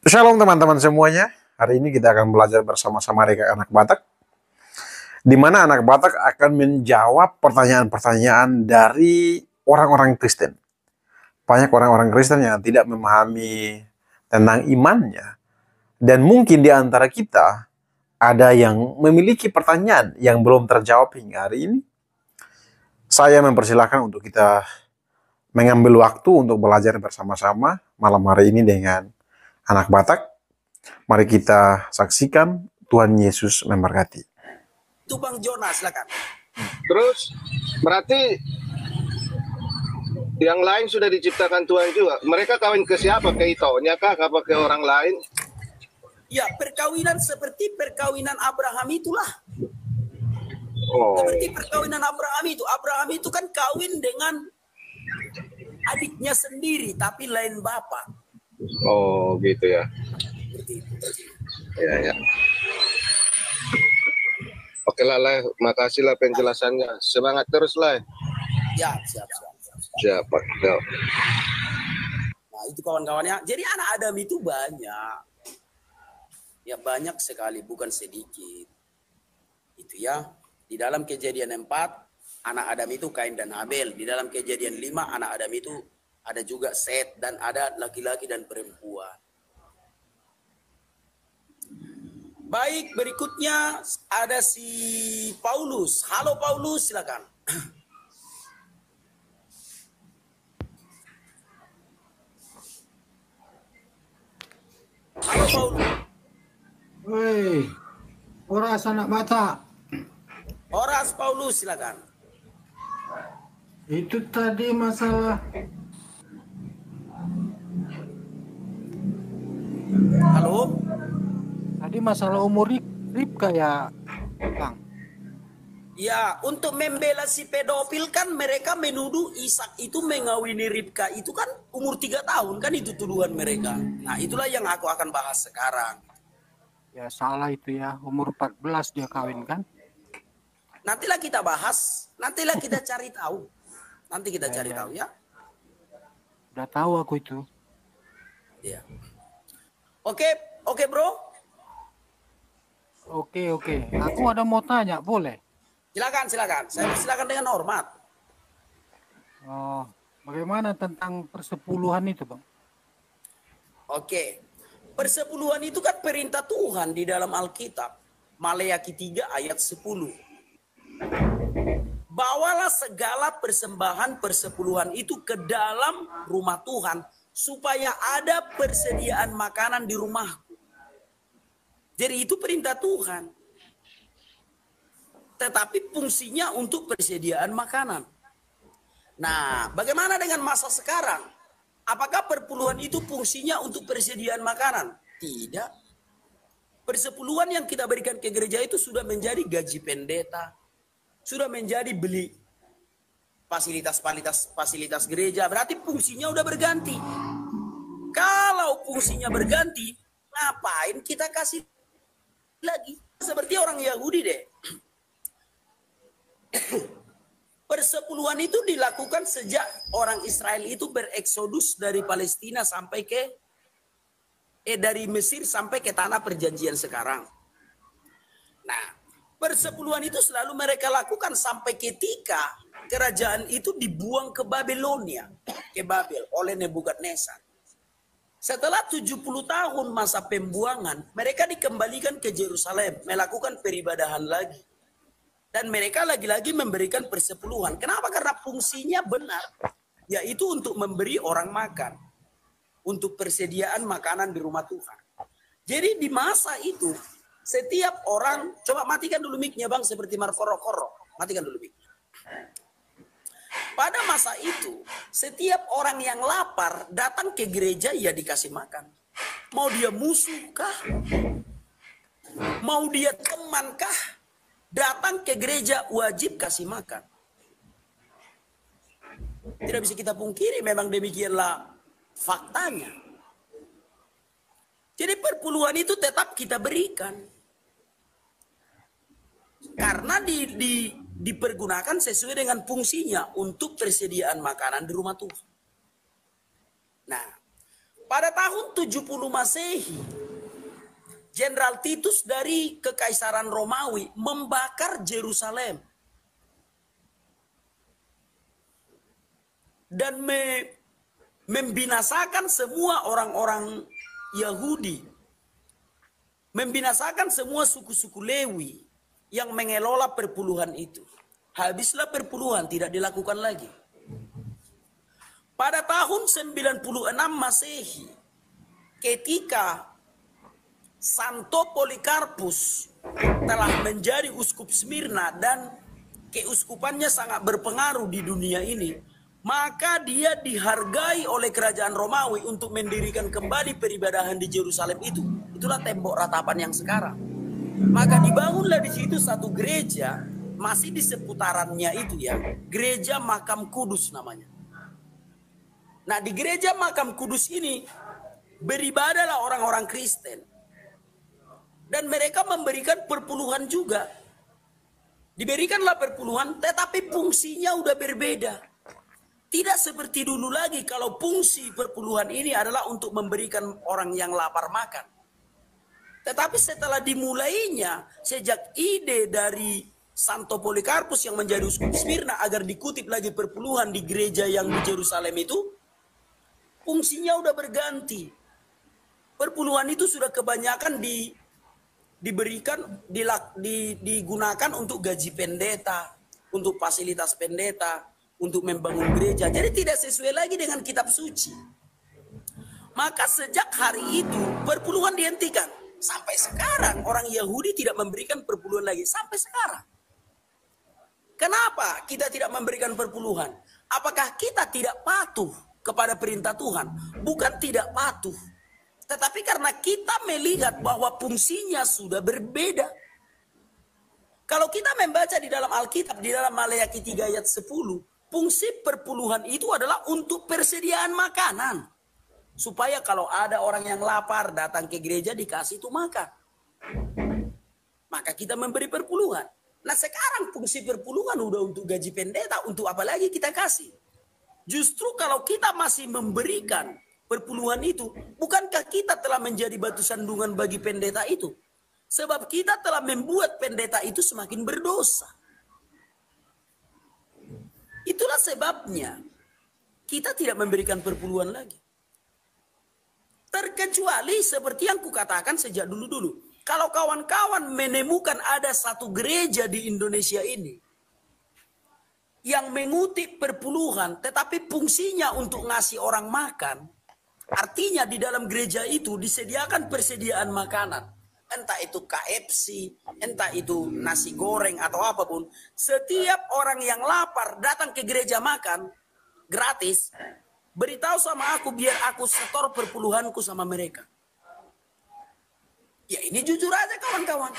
Shalom teman-teman semuanya. Hari ini kita akan belajar bersama-sama dengan anak Batak, di mana anak Batak akan menjawab pertanyaan-pertanyaan dari orang-orang Kristen. Banyak orang-orang Kristen yang tidak memahami tentang imannya. Dan mungkin di antara kita ada yang memiliki pertanyaan yang belum terjawab hingga hari ini. Saya mempersilahkan untuk kita mengambil waktu untuk belajar bersama-sama malam hari ini dengan anak Batak. Mari kita saksikan. Tuhan Yesus memberkati. Itu Bang Jonas, silakan. Terus berarti yang lain sudah diciptakan Tuhan juga. Mereka kawin ke siapa? Ke Itonya kah? Apa ke orang lain? Ya, perkawinan seperti perkawinan Abraham itulah. Oh. Seperti perkawinan Abraham itu. Abraham itu kan kawin dengan adiknya sendiri, tapi lain bapak. Oh, gitu ya. Seperti itu. Ya. Oke lah, makasih lah penjelasannya. Semangat terus lah. Ya, siap. Siap. Nah, itu kawan-kawannya. Jadi anak Adam itu banyak. Ya, banyak sekali, bukan sedikit. Itu ya. Di dalam Kejadian 4, anak Adam itu Kain dan Habel. Di dalam Kejadian 5, anak Adam itu ada juga Set, dan ada laki-laki dan perempuan. Baik, berikutnya ada si Paulus. Halo Paulus, silakan. Halo Paulus. Woi, Horas anak Batak. Horas Paulus, silakan. Itu tadi masalah. Halo. Tadi masalah umur Ribka ya, Bang. Ya, untuk membela si pedofil kan mereka menuduh Ishak itu mengawini Ribka itu kan umur 3 tahun kan, itu tuduhan mereka. Nah, itulah yang aku akan bahas sekarang. Ya salah itu ya, umur 14 dia kawin kan? Nantilah kita bahas, nantilah kita cari tahu. Nanti kita cari tahu ya. Udah tahu aku itu. Ya. Oke, Bro. Oke. Aku ada mau tanya, boleh? Silakan. Saya silakan dengan hormat. Oh, bagaimana tentang persepuluhan itu, Bang? Oke. Persepuluhan itu kan perintah Tuhan di dalam Alkitab. Maleakhi 3 ayat 10. Bawalah segala persembahan persepuluhan itu ke dalam rumah Tuhan, supaya ada persediaan makanan di rumahku. Jadi itu perintah Tuhan. Tetapi fungsinya untuk persediaan makanan. Nah, bagaimana dengan masa sekarang? Apakah perpuluhan itu fungsinya untuk persediaan makanan? Tidak. Persepuluhan yang kita berikan ke gereja itu sudah menjadi gaji pendeta. Sudah menjadi beli fasilitas gereja. Berarti fungsinya udah berganti. Kalau fungsinya berganti, ngapain kita kasih lagi? Seperti orang Yahudi deh. Persepuluhan itu dilakukan sejak orang Israel itu bereksodus dari Palestina sampai ke dari Mesir sampai ke tanah perjanjian sekarang. Nah, persepuluhan itu selalu mereka lakukan sampai ketika kerajaan itu dibuang ke Babelonia, ke Babel oleh Nebukadnezar. Setelah 70 tahun masa pembuangan, mereka dikembalikan ke Yerusalem, melakukan peribadahan lagi. Dan mereka lagi-lagi memberikan persepuluhan. Kenapa? Karena fungsinya benar, yaitu untuk memberi orang makan. Untuk persediaan makanan di rumah Tuhan. Jadi di masa itu, setiap orang, coba matikan dulu mic-nya Bang, seperti markoro-koro. Matikan dulu mic-nya. Pada masa itu, setiap orang yang lapar datang ke gereja, ya dikasih makan. Mau dia musuh kah? Mau dia teman kah? Datang ke gereja wajib kasih makan. Tidak bisa kita pungkiri, memang demikianlah faktanya. Jadi perpuluhan itu tetap kita berikan. Karena dipergunakan sesuai dengan fungsinya untuk persediaan makanan di rumah Tuhan. Nah, pada tahun 70 Masehi, Jenderal Titus dari Kekaisaran Romawi membakar Yerusalem dan membinasakan semua orang-orang Yahudi, membinasakan semua suku-suku Lewi yang mengelola perpuluhan itu. Habislah perpuluhan, tidak dilakukan lagi. Pada tahun 96 Masehi, ketika Santo Polikarpus telah menjadi uskup Smyrna dan keuskupannya sangat berpengaruh di dunia ini, maka dia dihargai oleh kerajaan Romawi untuk mendirikan kembali peribadahan di Yerusalem itu. Itulah tembok ratapan yang sekarang. Maka dibangunlah di situ satu gereja, masih di seputarannya itu ya, Gereja Makam Kudus namanya. Nah, di Gereja Makam Kudus ini beribadahlah orang-orang Kristen. Dan mereka memberikan perpuluhan juga. Diberikanlah perpuluhan, tetapi fungsinya udah berbeda. Tidak seperti dulu lagi kalau fungsi perpuluhan ini adalah untuk memberikan orang yang lapar makan. Tetapi setelah dimulainya, sejak ide dari Santo Polikarpus yang menjadi uskup Smyrna agar dikutip lagi perpuluhan di gereja yang di Yerusalem itu, fungsinya udah berganti. Perpuluhan itu sudah kebanyakan digunakan untuk gaji pendeta, untuk fasilitas pendeta, untuk membangun gereja. Jadi tidak sesuai lagi dengan kitab suci. Maka sejak hari itu perpuluhan dihentikan. Sampai sekarang orang Yahudi tidak memberikan perpuluhan lagi. Sampai sekarang. Kenapa kita tidak memberikan perpuluhan? Apakah kita tidak patuh kepada perintah Tuhan? Bukan tidak patuh. Tetapi karena kita melihat bahwa fungsinya sudah berbeda. Kalau kita membaca di dalam Alkitab, di dalam Maleakhi 3 ayat 10, fungsi perpuluhan itu adalah untuk persediaan makanan. Supaya kalau ada orang yang lapar datang ke gereja dikasih itu makan. Maka kita memberi perpuluhan. Nah sekarang fungsi perpuluhan udah untuk gaji pendeta, untuk apa lagi kita kasih? Justru kalau kita masih memberikan perpuluhan itu, bukankah kita telah menjadi batu sandungan bagi pendeta itu? Sebab kita telah membuat pendeta itu semakin berdosa. Itulah sebabnya kita tidak memberikan perpuluhan lagi. Terkecuali seperti yang kukatakan sejak dulu-dulu. Kalau kawan-kawan menemukan ada satu gereja di Indonesia ini yang mengutip perpuluhan tetapi fungsinya untuk ngasih orang makan, artinya di dalam gereja itu disediakan persediaan makanan. Entah itu KFC, entah itu nasi goreng atau apapun. Setiap orang yang lapar datang ke gereja makan gratis, beritahu sama aku biar aku setor perpuluhanku sama mereka. Ya ini jujur aja kawan-kawan.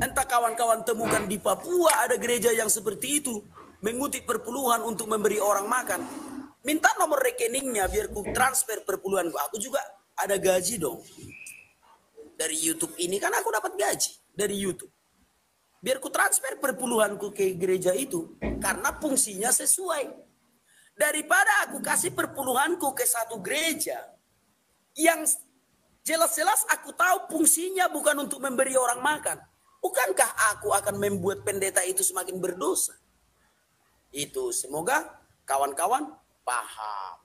Entah kawan-kawan temukan di Papua ada gereja yang seperti itu, mengutip perpuluhan untuk memberi orang makan. Minta nomor rekeningnya biar ku transfer perpuluhanku. Aku juga ada gaji dong. Dari YouTube ini kan aku dapat gaji dari YouTube. Biar ku transfer perpuluhanku ke gereja itu karena fungsinya sesuai. Daripada aku kasih perpuluhanku ke satu gereja yang jelas-jelas aku tahu fungsinya bukan untuk memberi orang makan. Bukankah aku akan membuat pendeta itu semakin berdosa? Itu semoga kawan-kawan paham.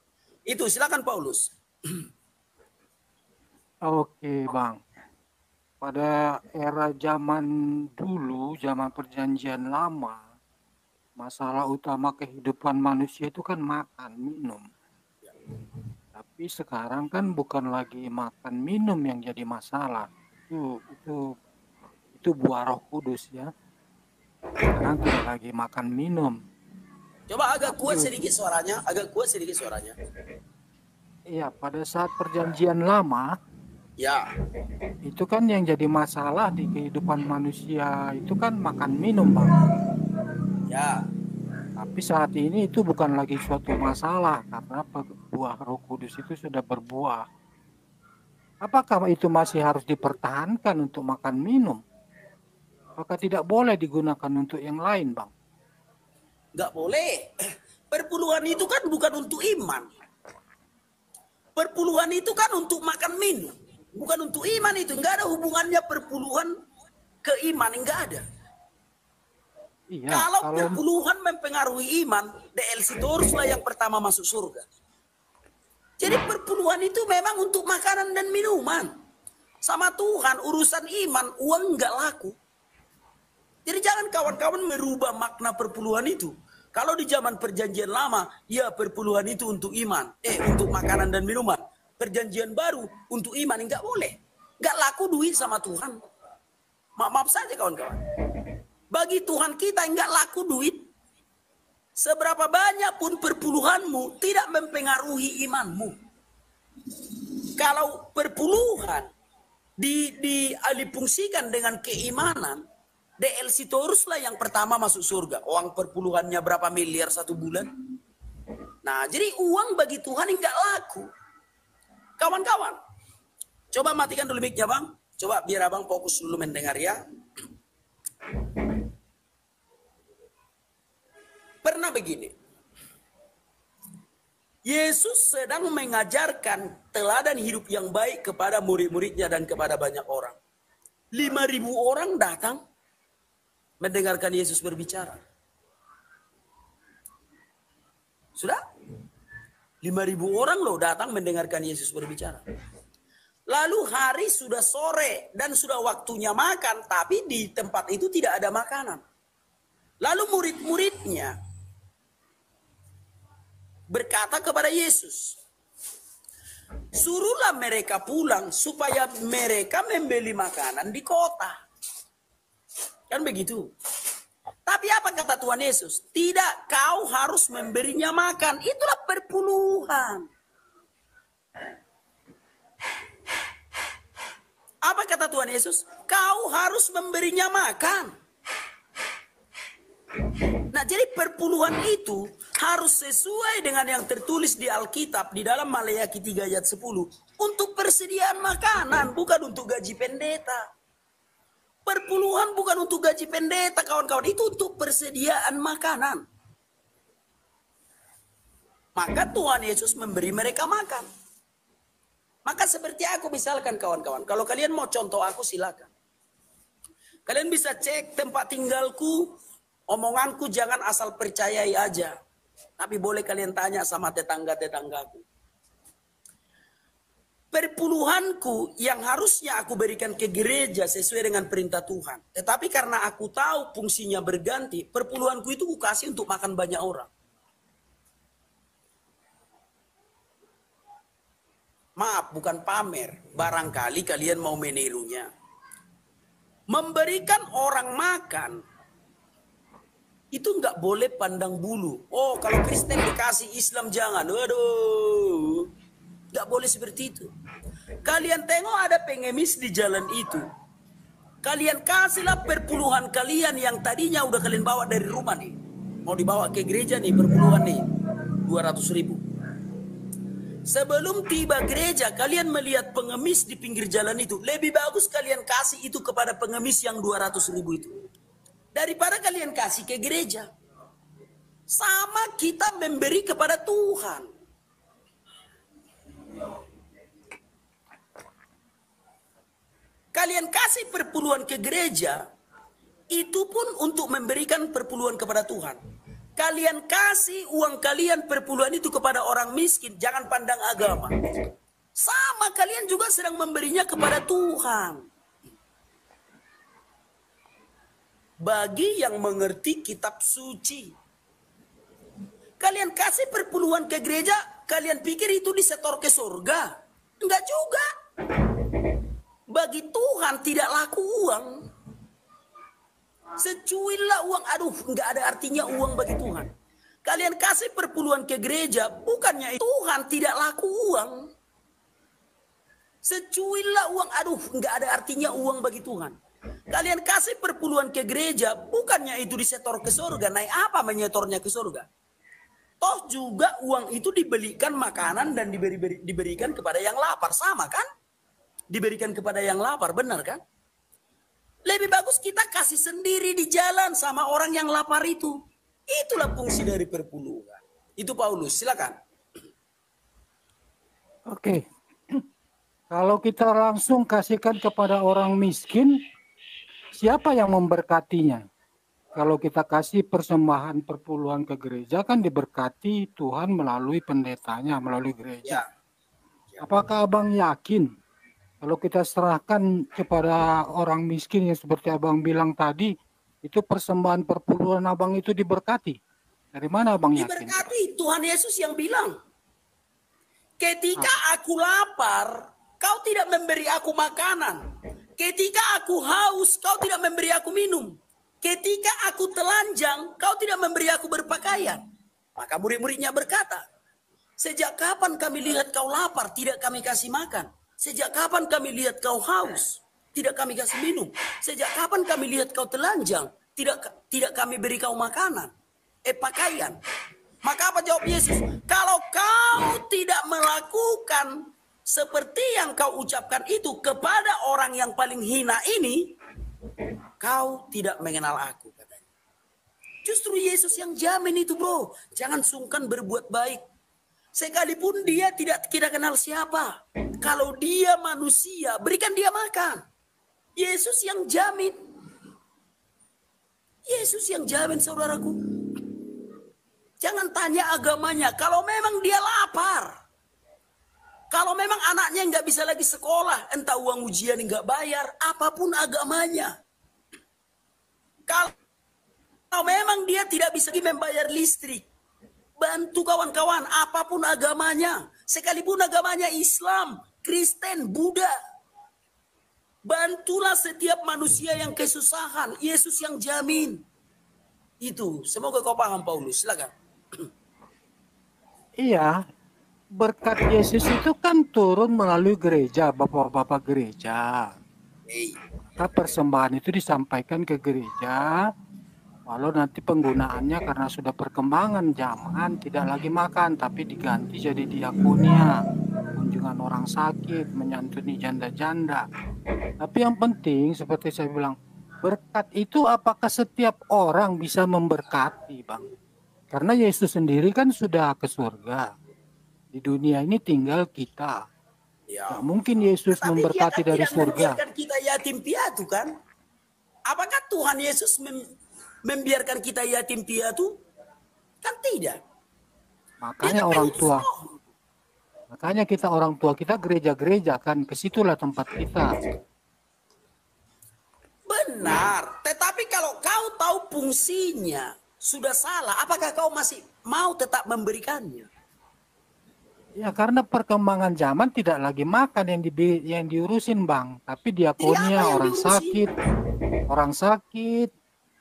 Itu silakan Paulus. Oke Bang. Pada era zaman dulu, zaman perjanjian lama, masalah utama kehidupan manusia itu kan makan, minum. Tapi sekarang kan bukan lagi makan, minum yang jadi masalah. Itu buah Roh Kudus ya. Sekarang tidak lagi makan, minum. Coba agak kuat sedikit suaranya, Iya, pada saat perjanjian lama, ya. itu kan yang jadi masalah di kehidupan manusia itu kan makan, minum, Bang. Ya. Tapi saat ini itu bukan lagi suatu masalah karena buah Roh Kudus itu sudah berbuah. Apakah itu masih harus dipertahankan untuk makan minum? Apakah tidak boleh digunakan untuk yang lain, Bang? Nggak boleh. Perpuluhan itu kan bukan untuk iman. Perpuluhan itu kan untuk makan minum, bukan untuk iman itu. Enggak ada hubungannya perpuluhan ke iman, enggak ada. Iya, Kalau kalau perpuluhan mempengaruhi iman, DLC itu haruslah yang pertama masuk surga. Jadi perpuluhan itu memang untuk makanan dan minuman. Sama Tuhan, urusan iman, uang enggak laku. Jadi jangan kawan-kawan merubah makna perpuluhan itu. Kalau di zaman perjanjian lama, ya perpuluhan itu untuk iman. Untuk makanan dan minuman. Perjanjian baru, untuk iman, enggak boleh. Enggak laku duit sama Tuhan. Maaf saja kawan-kawan. Bagi Tuhan kita enggak laku duit. Seberapa banyak pun perpuluhanmu tidak mempengaruhi imanmu. Kalau perpuluhan difungsikan dengan keimanan, DLC teruslah yang pertama masuk surga. Uang perpuluhannya berapa miliar satu bulan. Nah, jadi uang bagi Tuhan enggak laku. Kawan-kawan, coba matikan dulu mic-nya bang. Coba biar abang fokus dulu mendengar ya. Pernah begini, Yesus sedang mengajarkan teladan hidup yang baik kepada murid-muridnya dan kepada banyak orang. 5.000 orang datang mendengarkan Yesus berbicara. Sudah? 5.000 orang loh datang mendengarkan Yesus berbicara. Lalu hari sudah sore dan sudah waktunya makan, tapi di tempat itu tidak ada makanan. Lalu murid-muridnya berkata kepada Yesus, suruhlah mereka pulang supaya mereka membeli makanan di kota. Kan begitu. Tapi apa kata Tuhan Yesus? Tidak, kau harus memberinya makan. Itulah perpuluhan. Apa kata Tuhan Yesus? Kau harus memberinya makan. Nah, jadi perpuluhan itu harus sesuai dengan yang tertulis di Alkitab di dalam Maleakhi 3 ayat 10 untuk persediaan makanan, bukan untuk gaji pendeta. Perpuluhan bukan untuk gaji pendeta, kawan-kawan, itu untuk persediaan makanan. Maka Tuhan Yesus memberi mereka makan. Maka seperti aku misalkan kawan-kawan, kalau kalian mau contoh aku silakan. Kalian bisa cek tempat tinggalku. Omonganku jangan asal percayai aja. Tapi boleh kalian tanya sama tetangga-tetanggaku. Perpuluhanku yang harusnya aku berikan ke gereja sesuai dengan perintah Tuhan. Tetapi karena aku tahu fungsinya berganti, perpuluhanku itu kukasih untuk makan banyak orang. Maaf, bukan pamer. Barangkali kalian mau menirunya. Memberikan orang makan itu nggak boleh pandang bulu. Oh, kalau Kristen dikasih, Islam jangan. Waduh, nggak boleh seperti itu. Kalian tengok ada pengemis di jalan itu. Kalian kasihlah perpuluhan kalian yang tadinya udah kalian bawa dari rumah nih. Mau dibawa ke gereja nih, perpuluhan nih. 200.000. Sebelum tiba gereja, kalian melihat pengemis di pinggir jalan itu. Lebih bagus kalian kasih itu kepada pengemis yang 200.000 itu. Daripada kalian kasih ke gereja. Sama kita memberi kepada Tuhan. Kalian kasih perpuluhan ke gereja, itu pun untuk memberikan perpuluhan kepada Tuhan. Kalian kasih uang kalian perpuluhan itu kepada orang miskin, jangan pandang agama. Sama kalian juga sedang memberinya kepada Tuhan. Bagi yang mengerti kitab suci. Kalian kasih perpuluhan ke gereja, kalian pikir itu disetor ke surga? Enggak juga. Bagi Tuhan tidak laku uang. Secuillah uang, aduh, enggak ada artinya uang bagi Tuhan. Kalian kasih perpuluhan ke gereja, bukannya itu Tuhan tidak laku uang. Secuillah uang, aduh, enggak ada artinya uang bagi Tuhan. Kalian kasih perpuluhan ke gereja, bukannya itu disetor ke surga. Naik apa menyetornya ke surga? Toh juga uang itu dibelikan makanan dan diberikan kepada yang lapar. Sama kan? Diberikan kepada yang lapar, benar kan? Lebih bagus kita kasih sendiri di jalan sama orang yang lapar itu. Itulah fungsi dari perpuluhan. Itu Paulus, silakan. Oke, kalau kita langsung kasihkan kepada orang miskin, siapa yang memberkatinya? Kalau kita kasih persembahan perpuluhan ke gereja kan diberkati Tuhan melalui pendetanya, melalui gereja. Ya. Apakah abang yakin kalau kita serahkan kepada orang miskin yang seperti abang bilang tadi, itu persembahan perpuluhan abang itu diberkati? Dari mana abang yakin? Diberkati, Tuhan Yesus yang bilang, ketika aku lapar, kau tidak memberi aku makanan. Ketika aku haus, kau tidak memberi aku minum. Ketika aku telanjang, kau tidak memberi aku berpakaian. Maka murid-muridnya berkata, sejak kapan kami lihat kau lapar, tidak kami kasih makan? Sejak kapan kami lihat kau haus, tidak kami kasih minum? Sejak kapan kami lihat kau telanjang, tidak kami beri kau makanan? Pakaian. Maka apa jawab Yesus? Kalau kau tidak melakukan seperti yang kau ucapkan itu kepada orang yang paling hina ini, kau tidak mengenal aku, katanya. Justru Yesus yang jamin itu, bro. Jangan sungkan berbuat baik. Sekalipun dia tidak kenal siapa. Kalau dia manusia, berikan dia makan. Yesus yang jamin. Yesus yang jamin, saudaraku. Jangan tanya agamanya. Kalau memang dia lapar. Kalau memang anaknya nggak bisa lagi sekolah. Entah uang ujian nggak bayar. Apapun agamanya. Kalau memang dia tidak bisa membayar listrik, bantu kawan-kawan, apapun agamanya. Sekalipun agamanya Islam, Kristen, Buddha. Bantulah setiap manusia yang kesusahan. Yesus yang jamin. Itu, semoga kau paham, Paulus. Silakan. Iya, berkat Yesus itu kan turun melalui gereja, bapak-bapak gereja. Maka persembahan itu disampaikan ke gereja, walau nanti penggunaannya karena sudah perkembangan zaman tidak lagi makan, tapi diganti jadi diakonia, kunjungan orang sakit, menyantuni janda-janda. Tapi yang penting seperti saya bilang, berkat itu apakah setiap orang bisa memberkati, Bang? Karena Yesus sendiri kan sudah ke surga. Di dunia ini tinggal kita. Ya. Nah, mungkin Yesus memberkati dari surga. Membiarkan kita yatim piatu kan? Apakah Tuhan Yesus membiarkan kita yatim piatu? Kan tidak. Makanya orang tua. Makanya kita orang tua kita gereja-gereja kan, kesitulah tempat kita. Benar. Tetapi kalau kau tahu fungsinya sudah salah, apakah kau masih mau tetap memberikannya? Ya karena perkembangan zaman tidak lagi makan yang diurusin, Bang, tapi diakonia, orang sakit,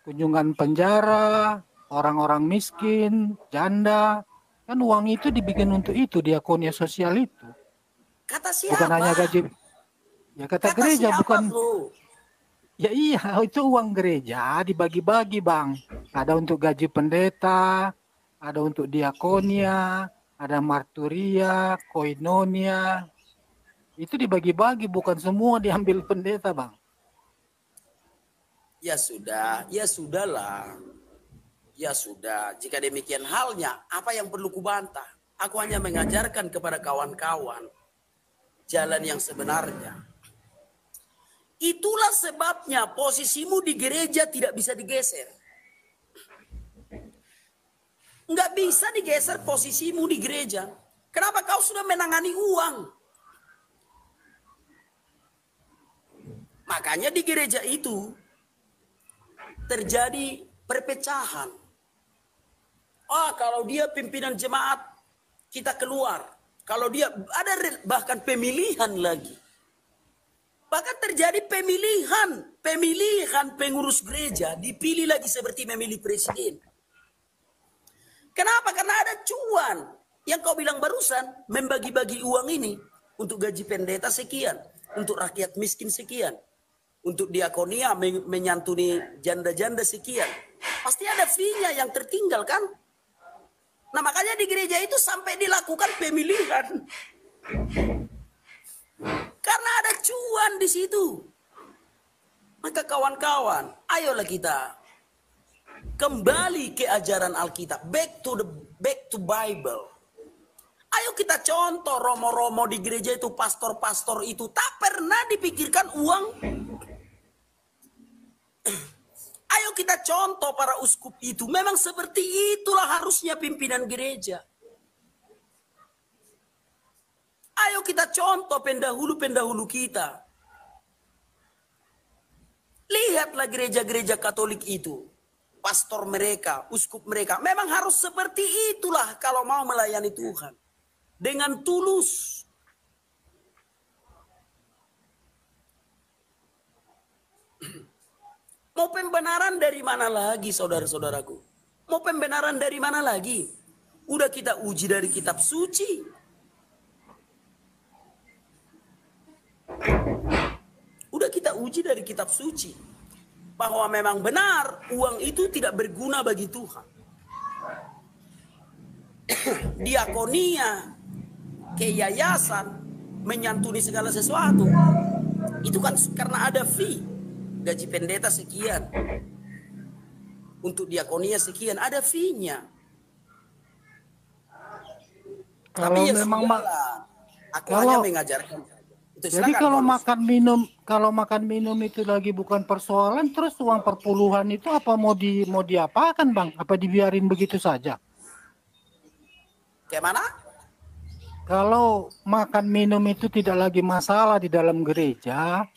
kunjungan penjara, orang-orang miskin, janda, kan uang itu dibikin untuk itu, diakonia sosial itu. Kata siapa? Bukan hanya gaji. Ya kata gereja siapa, bukan. Bro? Ya iya, itu uang gereja dibagi-bagi, Bang. Ada untuk gaji pendeta, ada untuk diakonia, ada marturia, koinonia. Itu dibagi-bagi, bukan semua diambil pendeta, Bang. Ya sudah, ya sudahlah. Ya sudah, jika demikian halnya, apa yang perlu kubantah? Aku hanya mengajarkan kepada kawan-kawan jalan yang sebenarnya. Itulah sebabnya posisimu di gereja tidak bisa digeser. Nggak bisa digeser posisimu di gereja. Kenapa? Kau sudah menangani uang. Makanya di gereja itu terjadi perpecahan. Kalau dia pimpinan jemaat, kita keluar. Kalau dia ada bahkan pemilihan lagi. Bahkan terjadi pemilihan pengurus gereja, dipilih lagi seperti memilih presiden. Kenapa? Karena ada cuan. Yang kau bilang barusan, membagi-bagi uang ini untuk gaji pendeta sekian, untuk rakyat miskin sekian, untuk diakonia menyantuni janda-janda sekian. Pasti ada fee-nya yang tertinggal kan? Nah makanya di gereja itu sampai dilakukan pemilihan. Karena ada cuan di situ. Maka kawan-kawan, ayolah kita kembali ke ajaran Alkitab, back to Bible. Ayo kita contoh romo-romo di gereja itu, pastor-pastor itu tak pernah dipikirkan uang. Ayo kita contoh para uskup itu. Memang seperti itulah harusnya pimpinan gereja. Ayo kita contoh pendahulu-pendahulu kita. Lihatlah gereja-gereja Katolik itu. Pastor mereka, uskup mereka. Memang harus seperti itulah kalau mau melayani Tuhan. Dengan tulus. Mau pembenaran dari mana lagi, saudara-saudaraku? Mau pembenaran dari mana lagi? Udah kita uji dari kitab suci. Udah kita uji dari kitab suci. Bahwa memang benar, uang itu tidak berguna bagi Tuhan. Diakonia, keyayasan, menyantuni segala sesuatu. Itu kan karena ada fee. Gaji pendeta sekian. Untuk diakonia sekian. Ada fee-nya. Kalau Tapi ya memang sudahlah. Aku hanya mengajarkan. Itu jadi silakan, Paulus. kalau makan minum itu lagi bukan persoalan, terus uang perpuluhan itu apa mau diapakan, Bang? Apa dibiarin begitu saja? Kayak mana? Kalau makan minum itu tidak lagi masalah di dalam gereja,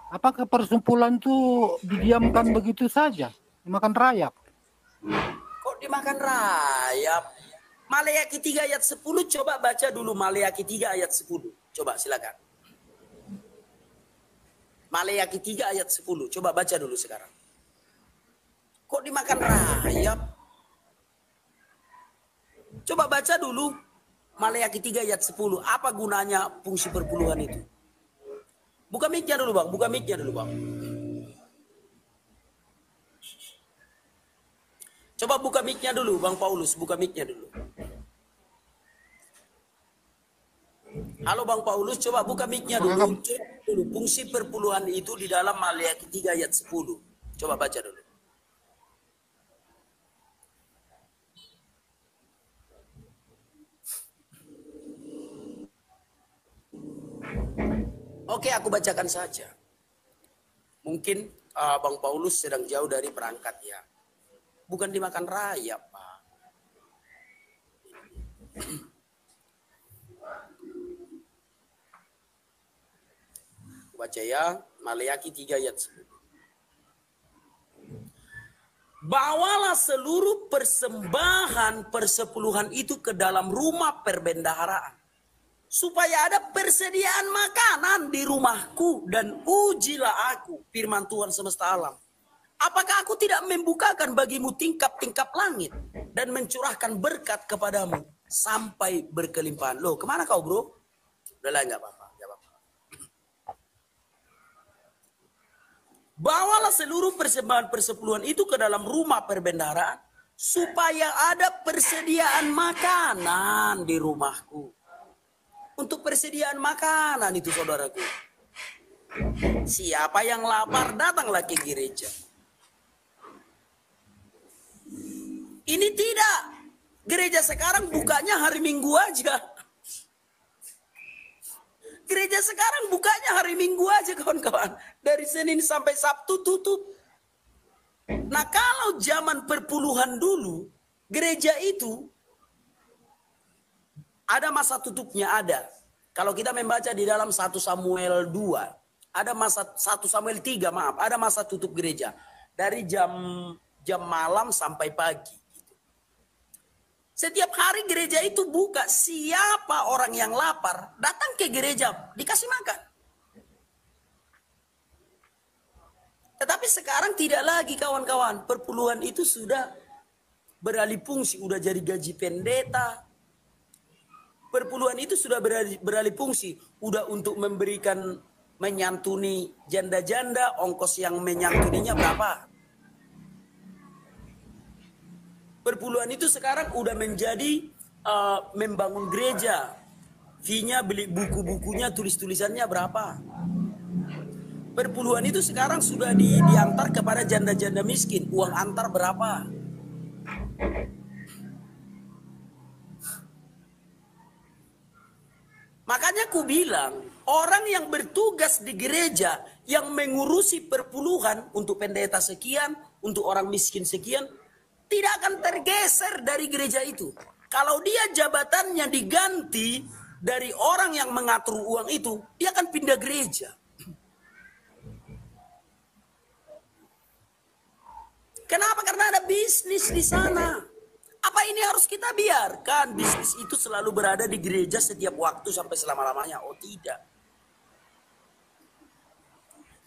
apakah persumpulan itu didiamkan begitu saja? Dimakan rayap? Kok dimakan rayap? Maleakhi 3 ayat 10, coba baca dulu Maleakhi 3 ayat 10. Coba silakan. Maleakhi 3 ayat 10, coba baca dulu sekarang. Kok dimakan rayap? Coba baca dulu Maleakhi 3 ayat 10. Apa gunanya fungsi perpuluhan itu? Buka mic-nya dulu, Bang. Buka mic-nya dulu, Bang. Coba buka mic-nya dulu, Bang Paulus. Buka mic-nya dulu. Halo, Bang Paulus. Coba buka mic-nya dulu. Fungsi perpuluhan itu di dalam Maleakhi 3 ayat 10. Coba baca dulu. Oke, aku bacakan saja. Mungkin Bang Paulus sedang jauh dari perangkat ya. Bukan dimakan rayap, Pak. Baca ya, Maleakhi 3 ayat 10. Bawalah seluruh persembahan persepuluhan itu ke dalam rumah perbendaharaan, supaya ada persediaan makanan di rumahku, dan ujilah aku, firman Tuhan semesta alam. Apakah aku tidak membukakan bagimu tingkap-tingkap langit dan mencurahkan berkat kepadamu sampai berkelimpahan? Loh, kemana kau, bro? Udah lah, nggak apa-apa. Bawalah seluruh persembahan persepuluhan itu ke dalam rumah perbendaharaan, supaya ada persediaan makanan di rumahku. Untuk persediaan makanan itu, saudaraku. Siapa yang lapar, datanglah ke gereja. Ini tidak. Gereja sekarang bukanya hari Minggu aja. Gereja sekarang bukanya hari Minggu aja, kawan-kawan. Dari Senin sampai Sabtu tutup. Nah, kalau zaman perpuluhan dulu, gereja itu ada masa tutupnya, ada. Kalau kita membaca di dalam 1 Samuel 2, ada masa 1 Samuel 3, maaf, ada masa tutup gereja. Dari jam malam sampai pagi. Setiap hari gereja itu buka. Siapa orang yang lapar, datang ke gereja, dikasih makan. Tetapi sekarang tidak lagi, kawan-kawan. Perpuluhan itu sudah beralih fungsi, udah jadi gaji pendeta. Perpuluhan itu sudah beralih fungsi, udah untuk memberikan, menyantuni janda-janda, ongkos yang menyantuninya berapa. Perpuluhan itu sekarang udah menjadi membangun gereja. Fee-nya, beli buku-bukunya, tulis-tulisannya berapa. Perpuluhan itu sekarang sudah diantar kepada janda-janda miskin. Uang antar berapa. Makanya aku bilang, orang yang bertugas di gereja, yang mengurusi perpuluhan untuk pendeta sekian, untuk orang miskin sekian, tidak akan tergeser dari gereja itu. Kalau dia jabatannya diganti dari orang yang mengatur uang itu, dia akan pindah gereja. Kenapa? Karena ada bisnis di sana. Apa ini harus kita biarkan bisnis itu selalu berada di gereja setiap waktu sampai selama-lamanya? Oh tidak.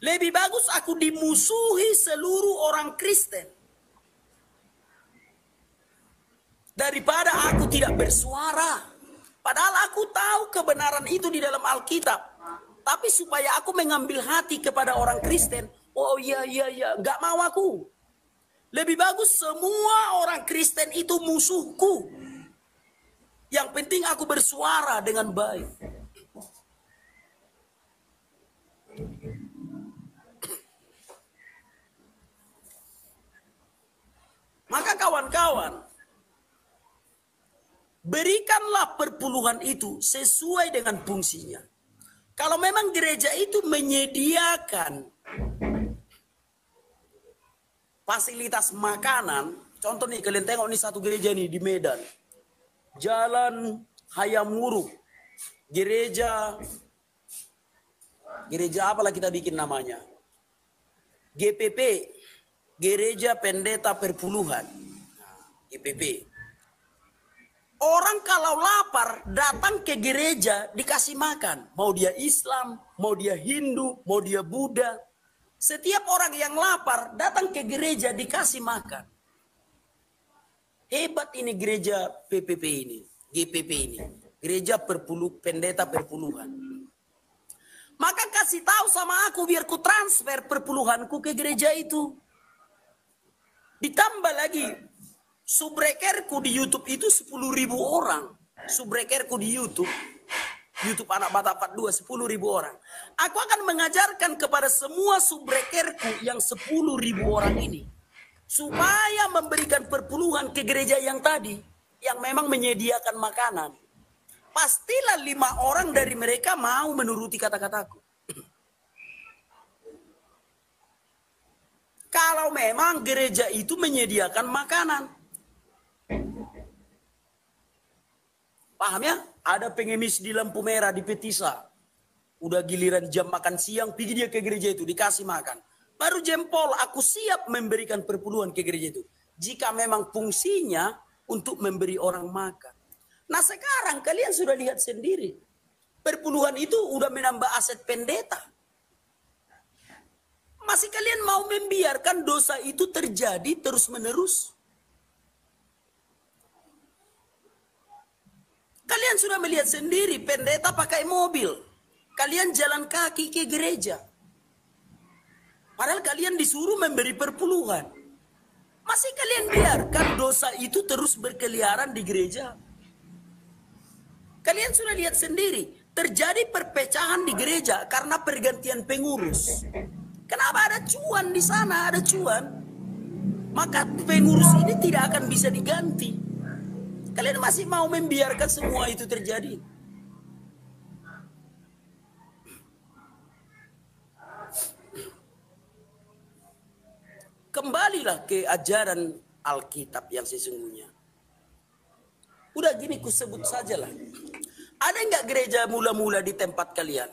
Lebih bagus aku dimusuhi seluruh orang Kristen daripada aku tidak bersuara. Padahal aku tahu kebenaran itu di dalam Alkitab. Tapi supaya aku mengambil hati kepada orang Kristen, oh iya, gak mau aku. Lebih bagus semua orang Kristen itu musuhku. Yang penting aku bersuara dengan baik. Maka kawan-kawan, berikanlah perpuluhan itu sesuai dengan fungsinya. Kalau memang gereja itu menyediakan fasilitas makanan, contoh nih kalian tengok nih satu gereja nih di Medan, Jalan Hayamuruk, gereja apalah kita bikin namanya, GPP, Gereja Pendeta Perpuluhan, GPP. Orang kalau lapar datang ke gereja dikasih makan, mau dia Islam, mau dia Hindu, mau dia Buddha. Setiap orang yang lapar datang ke gereja dikasih makan. Hebat ini gereja PPP ini, GPP ini. Gereja Pendeta Perpuluhan. Maka kasih tahu sama aku biar ku transfer perpuluhanku ke gereja itu. Ditambah lagi, subrekerku di YouTube itu 10.000 orang. Subrekerku di YouTube anak Batak 42, 10.000 orang. Aku akan mengajarkan kepada semua subrekerku yang 10.000 orang ini, supaya memberikan perpuluhan ke gereja yang tadi, yang memang menyediakan makanan. Pastilah 5 orang dari mereka mau menuruti kata-kataku. Kalau memang gereja itu menyediakan makanan. Paham ya? Ada pengemis di lampu merah di Petisa. Udah giliran jam makan siang, pergi dia ke gereja itu, dikasih makan. Baru jempol, aku siap memberikan perpuluhan ke gereja itu. Jika memang fungsinya untuk memberi orang makan. Nah sekarang kalian sudah lihat sendiri. Perpuluhan itu udah menambah aset pendeta. Masih kalian mau membiarkan dosa itu terjadi terus menerus? Kalian sudah melihat sendiri, pendeta pakai mobil. Kalian jalan kaki ke gereja. Padahal kalian disuruh memberi perpuluhan. Masih kalian biarkan dosa itu terus berkeliaran di gereja? Kalian sudah lihat sendiri, terjadi perpecahan di gereja karena pergantian pengurus. Kenapa ada cuan di sana, ada cuan? Maka pengurus ini tidak akan bisa diganti. Kalian masih mau membiarkan semua itu terjadi? Kembalilah ke ajaran Alkitab yang sesungguhnya. Udah gini ku sebut sajalah. Ada enggak gereja mula-mula di tempat kalian?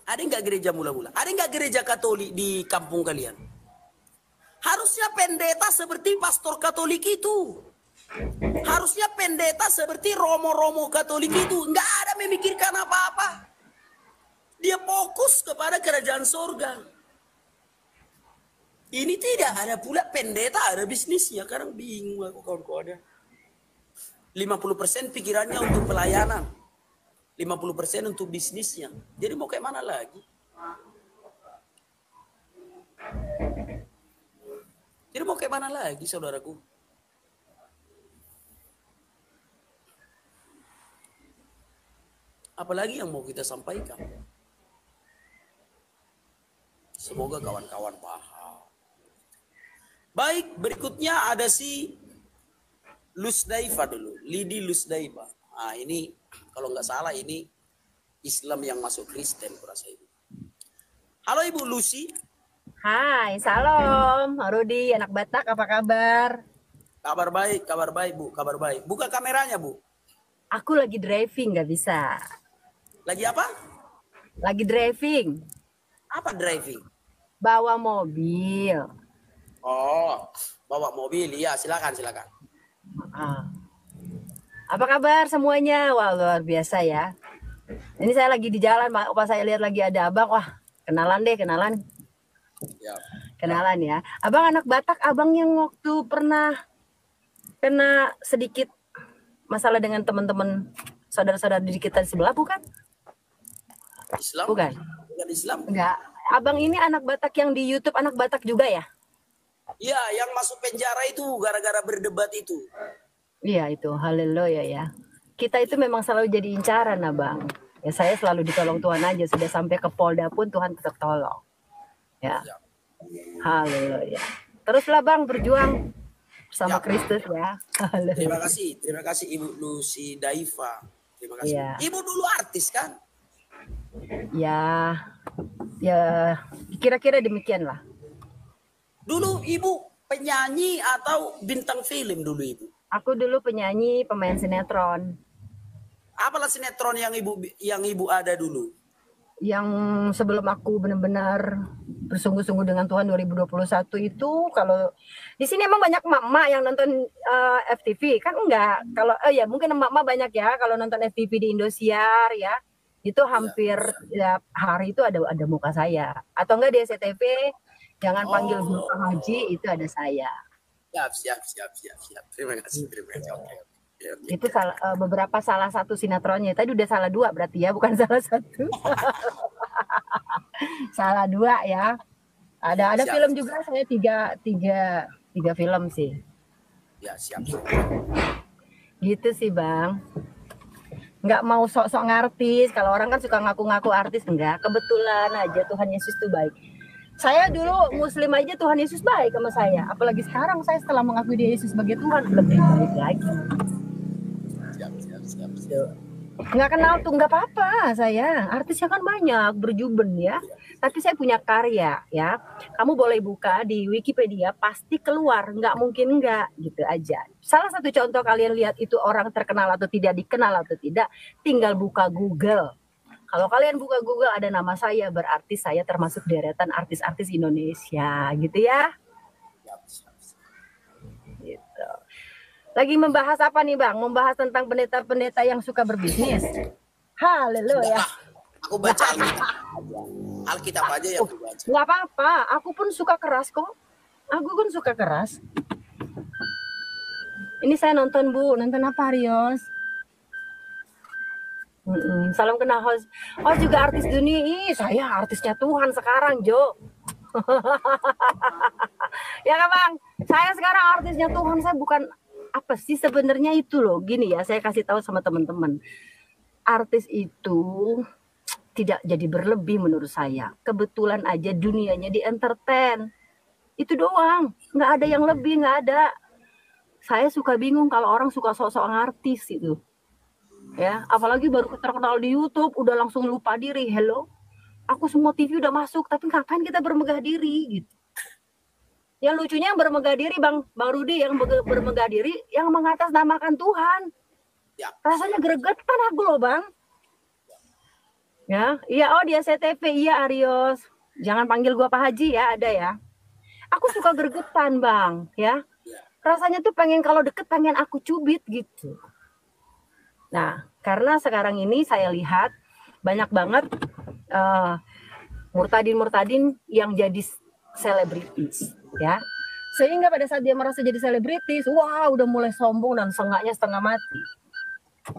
Ada enggak gereja mula-mula? Ada enggak gereja Katolik di kampung kalian? Harusnya pendeta seperti pastor Katolik itu. Harusnya pendeta seperti romo-romo Katolik itu. Enggak ada memikirkan apa-apa. Dia fokus kepada kerajaan sorga. Ini tidak ada pula pendeta, ada bisnisnya. Sekarang bingung aku kawan-kawan. 50% pikirannya untuk pelayanan. 50% untuk bisnisnya. Jadi mau kayak mana lagi? Jadi mau kayak mana lagi saudaraku? Apalagi yang mau kita sampaikan? Semoga kawan-kawan paham. Baik, berikutnya ada si Lusdaifa dulu. Lidi Lusdaifa. Ah, ini kalau nggak salah ini Islam yang masuk Kristen kurasa Ibu. Halo Ibu Lucy. Hai, salam. Rudi, anak Batak, apa kabar? Kabar baik Bu, kabar baik. Buka kameranya Bu. Aku lagi driving, nggak bisa. Lagi apa? Lagi driving, Apa driving? bawa mobil. Oh, bawa mobil. Iya, silakan. Ah. Apa kabar semuanya? Wah, luar biasa ya. Ini saya lagi di jalan, pas saya lihat lagi ada abang, wah kenalan deh, kenalan Ya. ya. Abang anak Batak, abang yang waktu pernah kena sedikit masalah dengan teman-teman saudara-saudara di kita di sebelah, bukan? Islam? Bukan. Bukan Islam? Enggak. Abang ini anak Batak yang di YouTube anak Batak juga ya? Iya, yang masuk penjara itu gara-gara berdebat itu. Iya itu, haleluya ya. Kita itu memang selalu jadi incaran, abang. Ya saya selalu ditolong Tuhan aja. Sudah sampai ke Polda pun Tuhan tetap tolong. Ya, haleluya. Teruslah bang berjuang bersama Ya. Kristus ya. Terima kasih Ibu Lucy Daifa. Terima kasih. Iya. Ibu dulu artis kan? Ya, ya kira-kira demikian lah. Dulu Ibu penyanyi atau bintang film dulu Ibu? Aku dulu penyanyi, pemain sinetron. Apalah sinetron yang Ibu ada dulu? Yang sebelum aku benar-benar bersungguh-sungguh dengan Tuhan 2021 itu, kalau di sini emang banyak emak-emak yang nonton FTV kan enggak, kalau ya mungkin emak-emak banyak ya kalau nonton FTV di Indosiar ya, itu hampir ya, hari itu ada muka saya, atau enggak di SCTV jangan panggil Bapak Haji, itu ada saya. Siap. Terima kasih. Oke. Itu beberapa salah satu sinetronnya. Tadi udah salah 2 berarti ya, bukan salah 1. Salah 2 ya. Ada Siap. film juga, saya tiga film sih. Ya, siap. Gitu sih bang. Nggak mau sok-sok ngartis. Kalau orang kan suka ngaku-ngaku artis, enggak. Kebetulan aja Tuhan Yesus tuh baik. Saya dulu Muslim aja Tuhan Yesus baik sama saya. Apalagi sekarang saya setelah mengakui dia Yesus sebagai Tuhan, lebih baik lagi. Siap. Nggak kenal tuh nggak apa-apa, saya artisnya kan banyak berjuben ya, tapi saya punya karya ya. Kamu boleh buka di Wikipedia, pasti keluar, nggak mungkin nggak, gitu aja. Salah satu contoh kalian lihat itu orang terkenal atau tidak, dikenal atau tidak, tinggal buka Google. Kalau kalian buka Google ada nama saya, berarti saya termasuk deretan artis-artis Indonesia gitu ya. Gitu. Lagi membahas apa nih bang? Membahas tentang pendeta-pendeta yang suka berbisnis. Haleluya. Aku baca Alkitab aja ya aku baca. Nggak apa-apa, aku pun suka keras kok. Aku pun suka keras. Ini saya nonton Bu, nonton apa Rios? Salam kenal host. Host juga artis dunia. Ih, saya artisnya Tuhan sekarang Jo. Ya kan bang? Saya sekarang artisnya Tuhan, saya bukan apa sih sebenarnya itu loh. Gini ya, saya kasih tahu sama teman-teman. Artis itu tidak jadi berlebih menurut saya. Kebetulan aja dunianya di entertain. Itu doang. Nggak ada yang lebih, nggak ada. Saya suka bingung kalau orang suka sok-sok artis itu. Ya, apalagi baru terkenal di YouTube udah langsung lupa diri. Hello. Aku semua TV udah masuk, tapi ngapain kita bermegah diri gitu. Yang lucunya yang bermegah diri Bang Rudi, yang bermegah diri yang mengatasnamakan Tuhan. Ya. Rasanya gregetan aku loh Bang. Ya, iya di SCTV, iya Arios. Jangan panggil gua Pak Haji ya, ada ya. Aku suka gregetan Bang, ya. Rasanya tuh pengen kalau deket pengen aku cubit gitu. Nah, karena sekarang ini saya lihat banyak banget murtadin-murtadin yang jadi selebritis, ya. Sehingga pada saat dia merasa jadi selebritis, wah udah mulai sombong dan sengaknya setengah mati.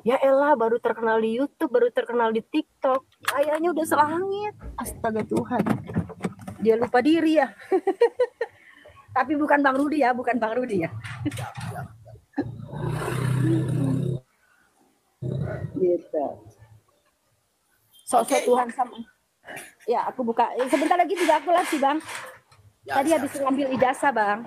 Ya elah, baru terkenal di YouTube, baru terkenal di TikTok, kayaknya udah selangit. Astaga Tuhan, dia lupa diri ya. Tapi bukan Bang Rudi ya, bukan Bang Rudi ya. Gitu. Sosok Tuhan sama. Ya, aku buka. Sebentar lagi juga aku live sih, Bang. Tadi habis ngambil ijazah, Bang.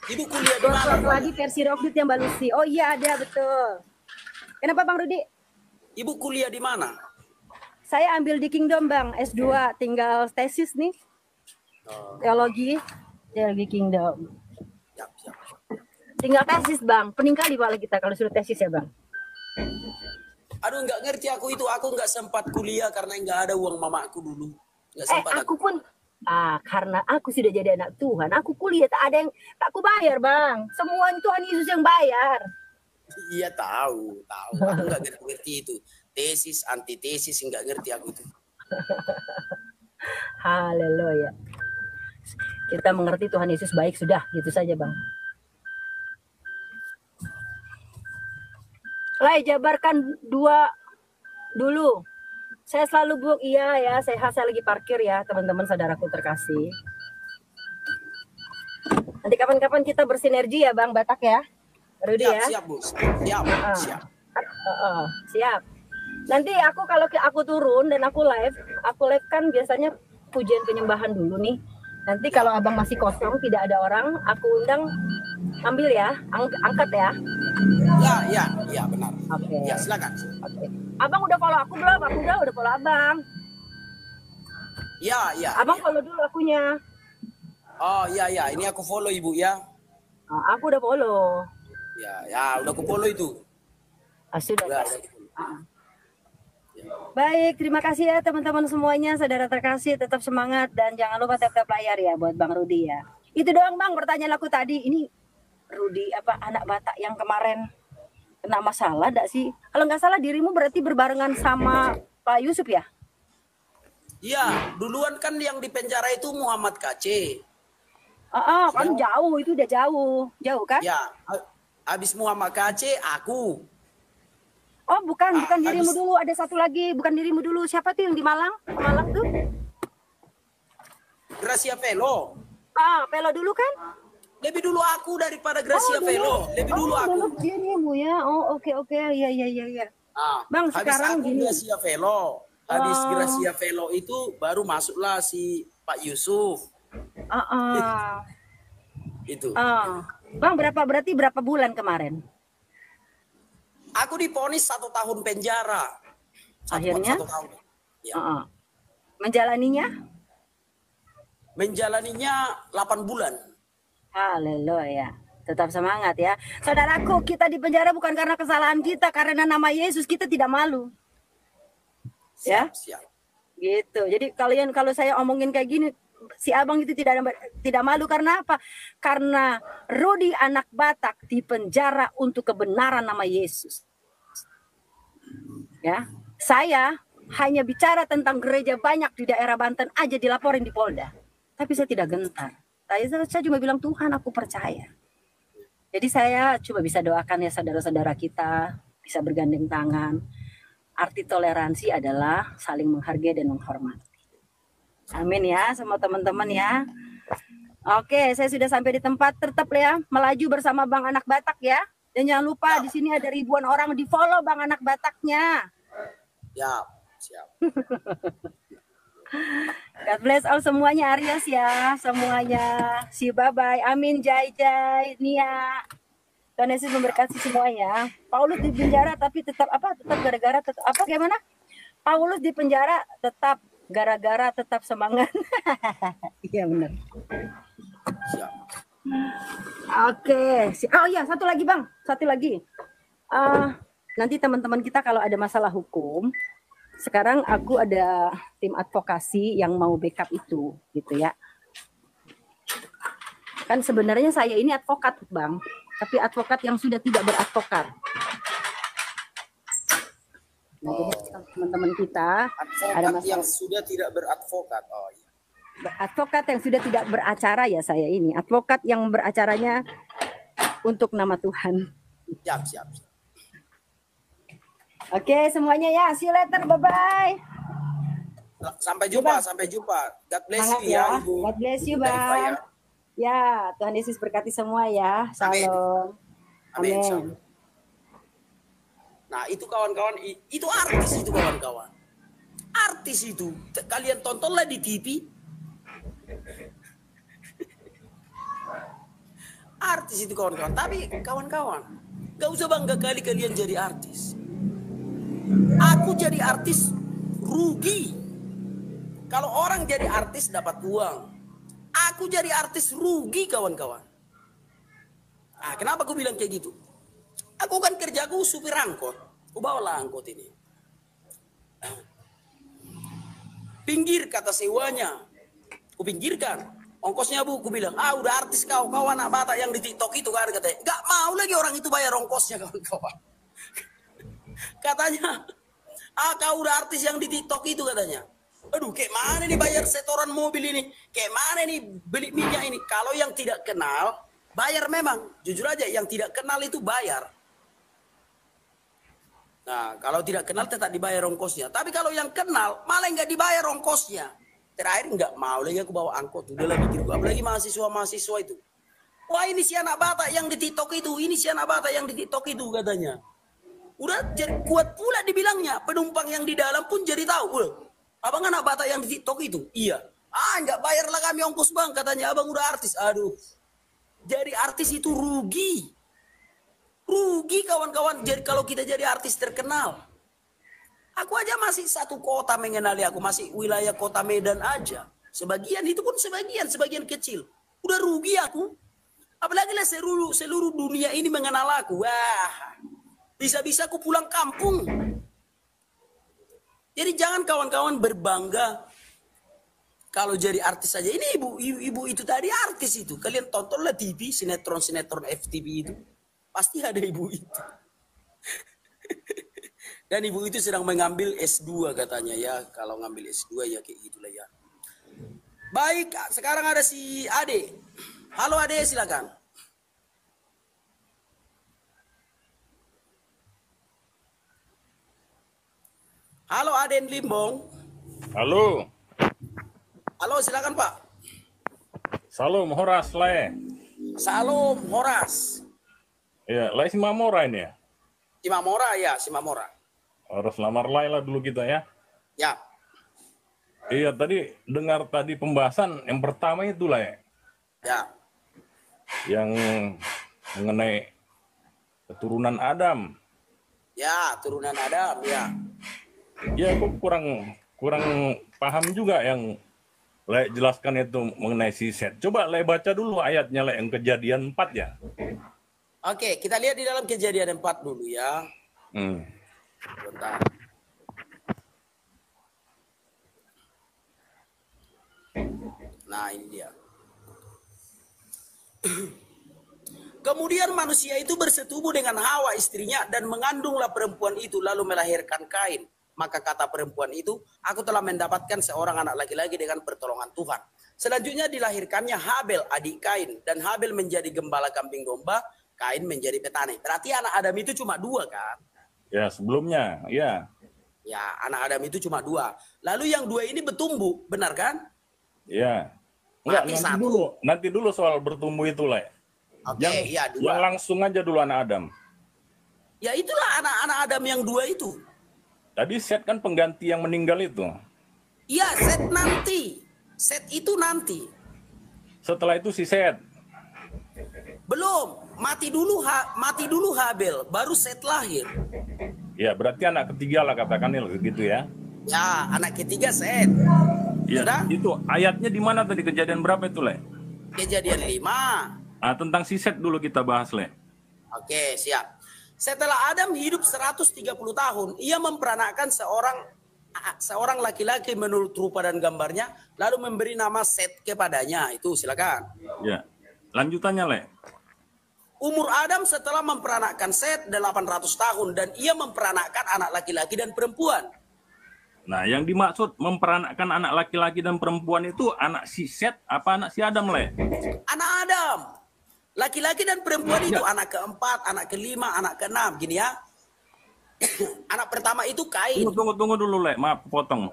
Ibu kuliah di mana? Dokter lagi versi Rockdit yang Mbak Lucy. Oh iya ada, betul. Kenapa Bang Rudi? Ibu kuliah di mana? Saya ambil di Kingdom Bang, S2, tinggal tesis nih. Teologi Kingdom. Siap, siap. Tinggal tesis Bang, pening kali Pak kita kalau sudah tesis ya Bang. Aduh, nggak ngerti aku itu. Aku nggak sempat kuliah karena nggak ada uang mamaku dulu. Nggak sempat Aku pun karena aku sudah jadi anak Tuhan, aku kuliah tak ada yang tak aku bayar Bang. Semua Tuhan Yesus yang bayar. Iya tahu. Aku nggak ngerti itu. Tesis, antitesis, nggak ngerti aku itu. Haleluya. Kita mengerti Tuhan Yesus baik sudah, gitu saja Bang. Lai, jabarkan 2 dulu. Saya selalu bilang iya ya, saya lagi parkir ya teman-teman saudaraku terkasih. Nanti kapan-kapan kita bersinergi ya Bang Batak ya. Rudi ya. Siap, Bu. Siap. Siap. Nanti kalau aku turun dan aku live kan biasanya pujian penyembahan dulu nih. Nanti kalau Abang masih kosong, tidak ada orang, aku undang, ambil ya, angkat ya. Ya, benar. Oke. Ya, silakan. Oke. Abang udah follow aku belum? Aku udah follow Abang. Ya. Abang follow dulu akunya. Oh, ya. Ini aku follow Ibu ya. Aku udah follow. Ya, udah aku follow itu. Sudah. Udah. Baik, terima kasih ya teman-teman semuanya, saudara terkasih, tetap semangat dan jangan lupa tap-tap layar ya buat Bang Rudi ya. Itu doang Bang pertanyaan aku tadi. Ini Rudi anak Batak yang kemarin kena masalah enggak sih? Kalau nggak salah dirimu berarti berbarengan sama Pak Yusuf ya? Iya, duluan kan yang di penjara itu Muhammad KC. Kan jauh, itu udah jauh kan? Ya, habis Muhammad KC aku. Oh bukan dirimu dulu, ada satu lagi, bukan dirimu dulu. Siapa tuh yang di Malang? Malang tuh? Gracia Velo. Velo dulu kan? Lebih dulu aku daripada Gracia Velo. Lebih dulu aku. Dulu dirimu ya. Oh oke. Iya. Bang sekarang gini. Gracia Velo. Habis Gracia Velo itu baru masuklah si Pak Yusuf. Itu. Bang berarti berapa bulan kemarin? Aku divonis 1 tahun penjara. Akhirnya? 1 tahun. Ya. Menjalaninya 8 bulan. Haleluya. Tetap semangat ya. Saudaraku, kita di penjara bukan karena kesalahan kita, karena nama Yesus kita tidak malu. Siap. Gitu. Jadi kalau saya omongin kayak gini, si Abang itu tidak malu karena apa? Karena Rudi anak Batak di penjara untuk kebenaran nama Yesus. Ya, saya hanya bicara tentang gereja banyak di daerah Banten aja dilaporin di Polda. Tapi saya tidak gentar. Saya cuma bilang Tuhan aku percaya. Jadi saya cuma bisa doakan ya saudara-saudara kita bisa bergandeng tangan. Arti toleransi adalah saling menghargai dan menghormati. Amin ya sama teman-teman ya. Oke, saya sudah sampai di tempat. Tetap ya melaju bersama Bang Anak Batak ya. Dan jangan lupa di sini ada ribuan orang di follow Bang Anak Bataknya. Siap. God bless all semuanya, Aries ya, semuanya. Si bye-bye, amin, Jai, Nia. Tuhan Yesus memberkati semuanya. Paulus di penjara tapi tetap gimana? Paulus di penjara tetap gara-gara tetap semangat. Iya benar. Siap. Oke. Oh iya, satu lagi Bang, nanti teman-teman kita kalau ada masalah hukum, sekarang aku ada tim advokasi yang mau backup itu, gitu ya. Kan sebenarnya saya ini advokat, Bang, tapi advokat yang sudah tidak beradvokat. Nah, jadi teman-teman kita ada masalah yang sudah tidak beradvokat. Oh iya. Advokat yang sudah tidak beracara ya saya ini. Advokat yang beracaranya untuk nama Tuhan. Siap. Oke, semuanya ya. See you later. Bye-bye. Sampai jumpa. God bless you ya, Ibu. God bless you, Bang. Ya, Tuhan Yesus berkati semua ya. Shalom. Amin. Nah, itu kawan-kawan, itu artis itu kawan-kawan. Artis itu. Kalian tontonlah di TV. Artis itu kawan-kawan. Tapi kawan-kawan, gak usah bangga kali kalian jadi artis. Aku jadi artis rugi. Kalau orang jadi artis dapat uang. Aku jadi artis rugi kawan-kawan. Ah, kenapa aku bilang kayak gitu? Aku kan kerjaku supir angkot. Aku bawalah angkot ini. Pinggir kata sewanya. Aku pinggirkan. Ongkosnya bu, aku bilang, udah artis kau anak Batak yang di TikTok itu kan katanya. Gak mau lagi orang itu bayar ongkosnya kawan-kawan. Katanya, kau udah artis yang di TikTok itu katanya. Aduh, kayak mana nih bayar setoran mobil ini? Kayak mana nih beli minyak ini? Kalau yang tidak kenal, bayar memang. Jujur aja, yang tidak kenal itu bayar. Nah, kalau tidak kenal tetap dibayar ongkosnya. Tapi kalau yang kenal, malah nggak dibayar ongkosnya. Terakhir nggak mau lagi aku bawa angkot. Udah lagi gitu. Apalagi mahasiswa-mahasiswa itu. Wah ini si anak Batak yang di TikTok itu. Ini si anak Batak yang di TikTok itu katanya. Udah jadi kuat pula dibilangnya. Penumpang yang di dalam pun jadi tahu. Abang anak Batak yang di TikTok itu? Iya. Nggak bayarlah kami ongkos bang. Katanya abang udah artis. Aduh. Jadi artis itu rugi. Rugi kawan-kawan. Jadi kalau kita jadi artis terkenal. Aku aja masih satu kota mengenali aku. Masih wilayah kota Medan aja. Sebagian itu pun sebagian kecil. Udah rugi aku. Apalagi lah seluruh dunia ini mengenal aku. Wah. Bisa-bisa aku pulang kampung. Jadi jangan kawan-kawan berbangga. Kalau jadi artis saja. Ini ibu itu tadi artis itu. Kalian tontonlah TV, sinetron FTV itu. Pasti ada ibu itu. Dan ibu itu sedang mengambil S2 katanya ya. Kalau ngambil S2 ya kayak gitulah ya. Baik, sekarang ada si Ade. Halo Ade, silakan. Halo Aden Limbong. Halo. Halo, silakan Pak. Salam Horas le. Salam Horas. Ya, le si Mamora ini ya. Si Mamora ya, si Mamora. Harus lamar lai lah dulu kita ya. Ya. Iya, tadi dengar tadi pembahasan yang pertama itu lah ya. Ya. Yang mengenai keturunan Adam. Ya, turunan Adam ya. Ya, aku kurang paham juga yang le jelaskan itu mengenai si Set. Coba le baca dulu ayatnya le yang Kejadian 4 ya. Oke, kita lihat di dalam Kejadian 4 dulu ya. Bentar. Nah, ini dia. Kemudian manusia itu bersetubuh dengan Hawa istrinya dan mengandunglah perempuan itu lalu melahirkan Kain. Maka kata perempuan itu, aku telah mendapatkan seorang anak laki-laki dengan pertolongan Tuhan. Selanjutnya dilahirkannya Habel, adik Kain. Dan Habel menjadi gembala kambing domba, Kain menjadi petani. Berarti anak Adam itu cuma 2 kan? Ya, sebelumnya, ya. Ya, anak Adam itu cuma 2. Lalu yang 2 ini bertumbuh, benar kan? Ya. Enggak, Mati satu. nanti dulu soal bertumbuh itu le. Oke, ya 2. Yang langsung aja dulu anak Adam. Ya itulah anak-anak Adam yang 2 itu. Tadi Set kan pengganti yang meninggal itu. Iya, Set nanti. Set itu nanti. Setelah itu si Set. Belum, mati dulu Habel, baru Set lahir. Ya, berarti anak ketiga lah katakannya gitu ya. Ya, anak ketiga Set. Iya, Sudah? itu ayatnya di mana tadi kejadian berapa itu, Le? Kejadian 5. Tentang si Set dulu kita bahas, Le. Oke, siap. Setelah Adam hidup 130 tahun, ia memperanakkan seorang laki-laki menurut rupa dan gambarnya, lalu memberi nama Set kepadanya. Itu silakan. Ya. Lanjutannya, Le. Umur Adam setelah memperanakkan Set 800 tahun dan ia memperanakkan anak laki-laki dan perempuan. Nah, yang dimaksud memperanakkan anak laki-laki dan perempuan itu anak si Set apa anak si Adam, Le? Anak Adam. Laki-laki dan perempuan itu anak keempat, anak kelima, anak keenam. Gini ya. Anak pertama itu Kain. Tunggu dulu, Le. Maaf, potong.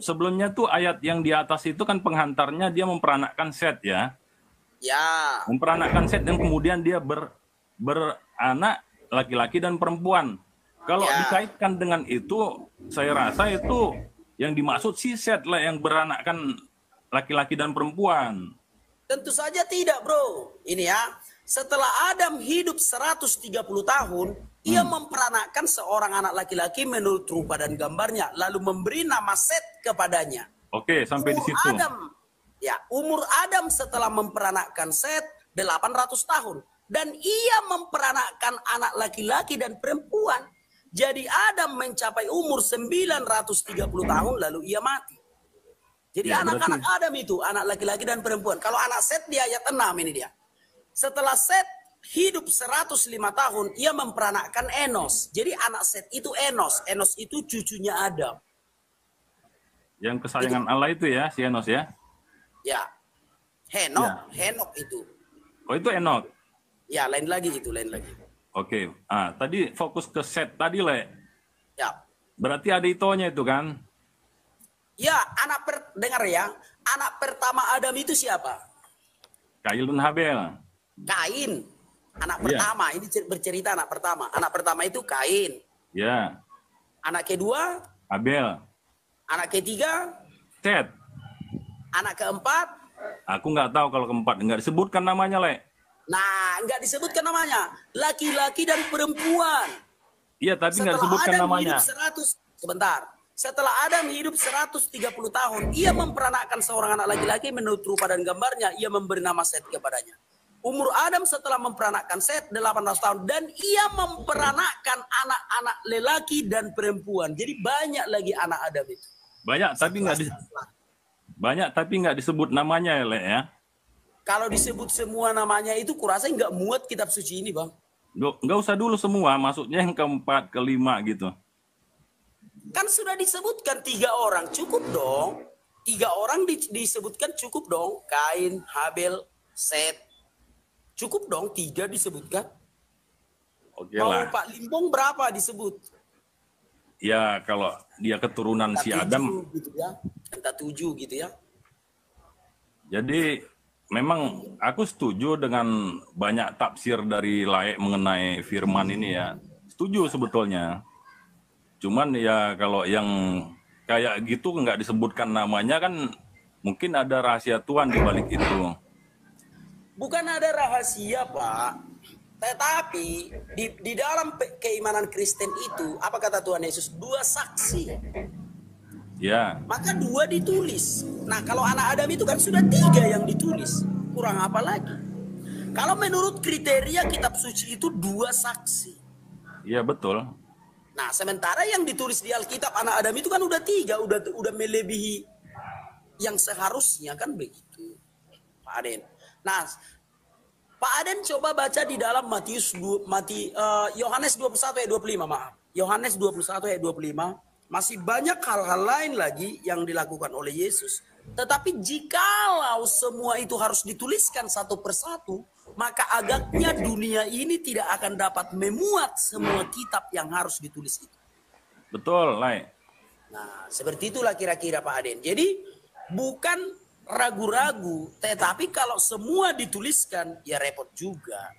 Sebelumnya tuh ayat yang di atas itu kan penghantarnya dia memperanakkan Set ya. Ya. Memperanakkan Set dan kemudian dia beranak laki-laki dan perempuan. Kalau dikaitkan dengan itu, saya rasa itu yang dimaksud si Set lah yang beranakkan laki-laki dan perempuan. Tentu saja tidak, bro. Ini ya, setelah Adam hidup 130 tahun, ia memperanakkan seorang anak laki-laki menurut rupa dan gambarnya, lalu memberi nama Set kepadanya. Oke, sampai di Umur situ. umur Adam setelah memperanakkan Set 800 tahun. Dan ia memperanakkan anak laki-laki dan perempuan. Jadi Adam mencapai umur 930 tahun lalu ia mati. Jadi Ya, anak-anak berarti- Adam itu, anak laki-laki dan perempuan. Kalau anak Set di ayat 6 ini dia. Setelah Set hidup 105 tahun, ia memperanakkan Enos. Jadi anak Set itu Enos. Enos itu cucunya Adam. Yang kesayangan Allah itu ya, si Enos ya. Ya. Henok itu. Oh, itu Enok. Ya, lain lagi itu, lain lagi. Oke. Tadi fokus ke Set tadi, Le. Ya. Berarti ada itonya itu kan? Ya, dengar ya. Anak pertama Adam itu siapa? Kail dan Habel. Kain. Anak Iya. pertama, ini bercerita anak pertama. Anak pertama itu Kain. Ya, Anak kedua, Habel. anak ketiga, Set. anak keempat. Aku nggak tahu kalau keempat. Nggak disebutkan namanya, Le. Nah, enggak disebutkan namanya. Laki-laki dan perempuan. Iya, tapi nggak Setelah disebutkan Adam namanya. hidup 100, sebentar. Setelah Adam hidup 130 tahun, ia memperanakkan seorang anak laki-laki menurut rupa dan gambarnya, ia memberi nama Set kepadanya. Umur Adam setelah memperanakkan Set 800 tahun dan ia memperanakkan anak-anak lelaki dan perempuan. Jadi banyak lagi anak Adam itu. Banyak tapi nggak disebut namanya, Le ya. Kalau disebut semua namanya itu kurasa nggak muat kitab suci ini, Bang. Nggak usah dulu semua, maksudnya yang keempat, kelima gitu. Kan sudah disebutkan 3 orang, cukup dong. 3 orang disebutkan cukup dong. Kain, Habel, Set. Cukup dong 3 disebutkan. Oke Mau lah. Pak Limbong berapa disebut? Ya kalau dia keturunan si Entah Adam, 7 gitu ya. Entah 7 gitu ya. jadi memang aku setuju dengan banyak tafsir dari Laek mengenai firman ini ya. Setuju sebetulnya. Cuman ya kalau yang kayak gitu nggak disebutkan namanya kan mungkin ada rahasia Tuhan di balik itu. Bukan ada rahasia, Pak. Tetapi di dalam keimanan Kristen itu, apa kata Tuhan Yesus? 2 saksi. Ya, Maka 2 ditulis. Nah, kalau anak Adam itu kan sudah 3 yang ditulis. Kurang apa lagi? Kalau menurut kriteria kitab suci itu 2 saksi. iya betul. Nah, sementara yang ditulis di Alkitab anak Adam itu kan udah 3, udah melebihi yang seharusnya kan begitu, Pak Aden. Nah, Pak Aden coba baca di dalam Yohanes 21 ayat 25, maaf. Yohanes 21 ayat 25, masih banyak hal-hal lain lagi yang dilakukan oleh Yesus. Tetapi jikalau semua itu harus dituliskan satu persatu, maka agaknya dunia ini tidak akan dapat memuat semua kitab yang harus ditulis itu. Betul, Lai. Nah, seperti itulah kira-kira Pak Aden. Jadi bukan ragu-ragu, tetapi kalau semua dituliskan, ya repot juga.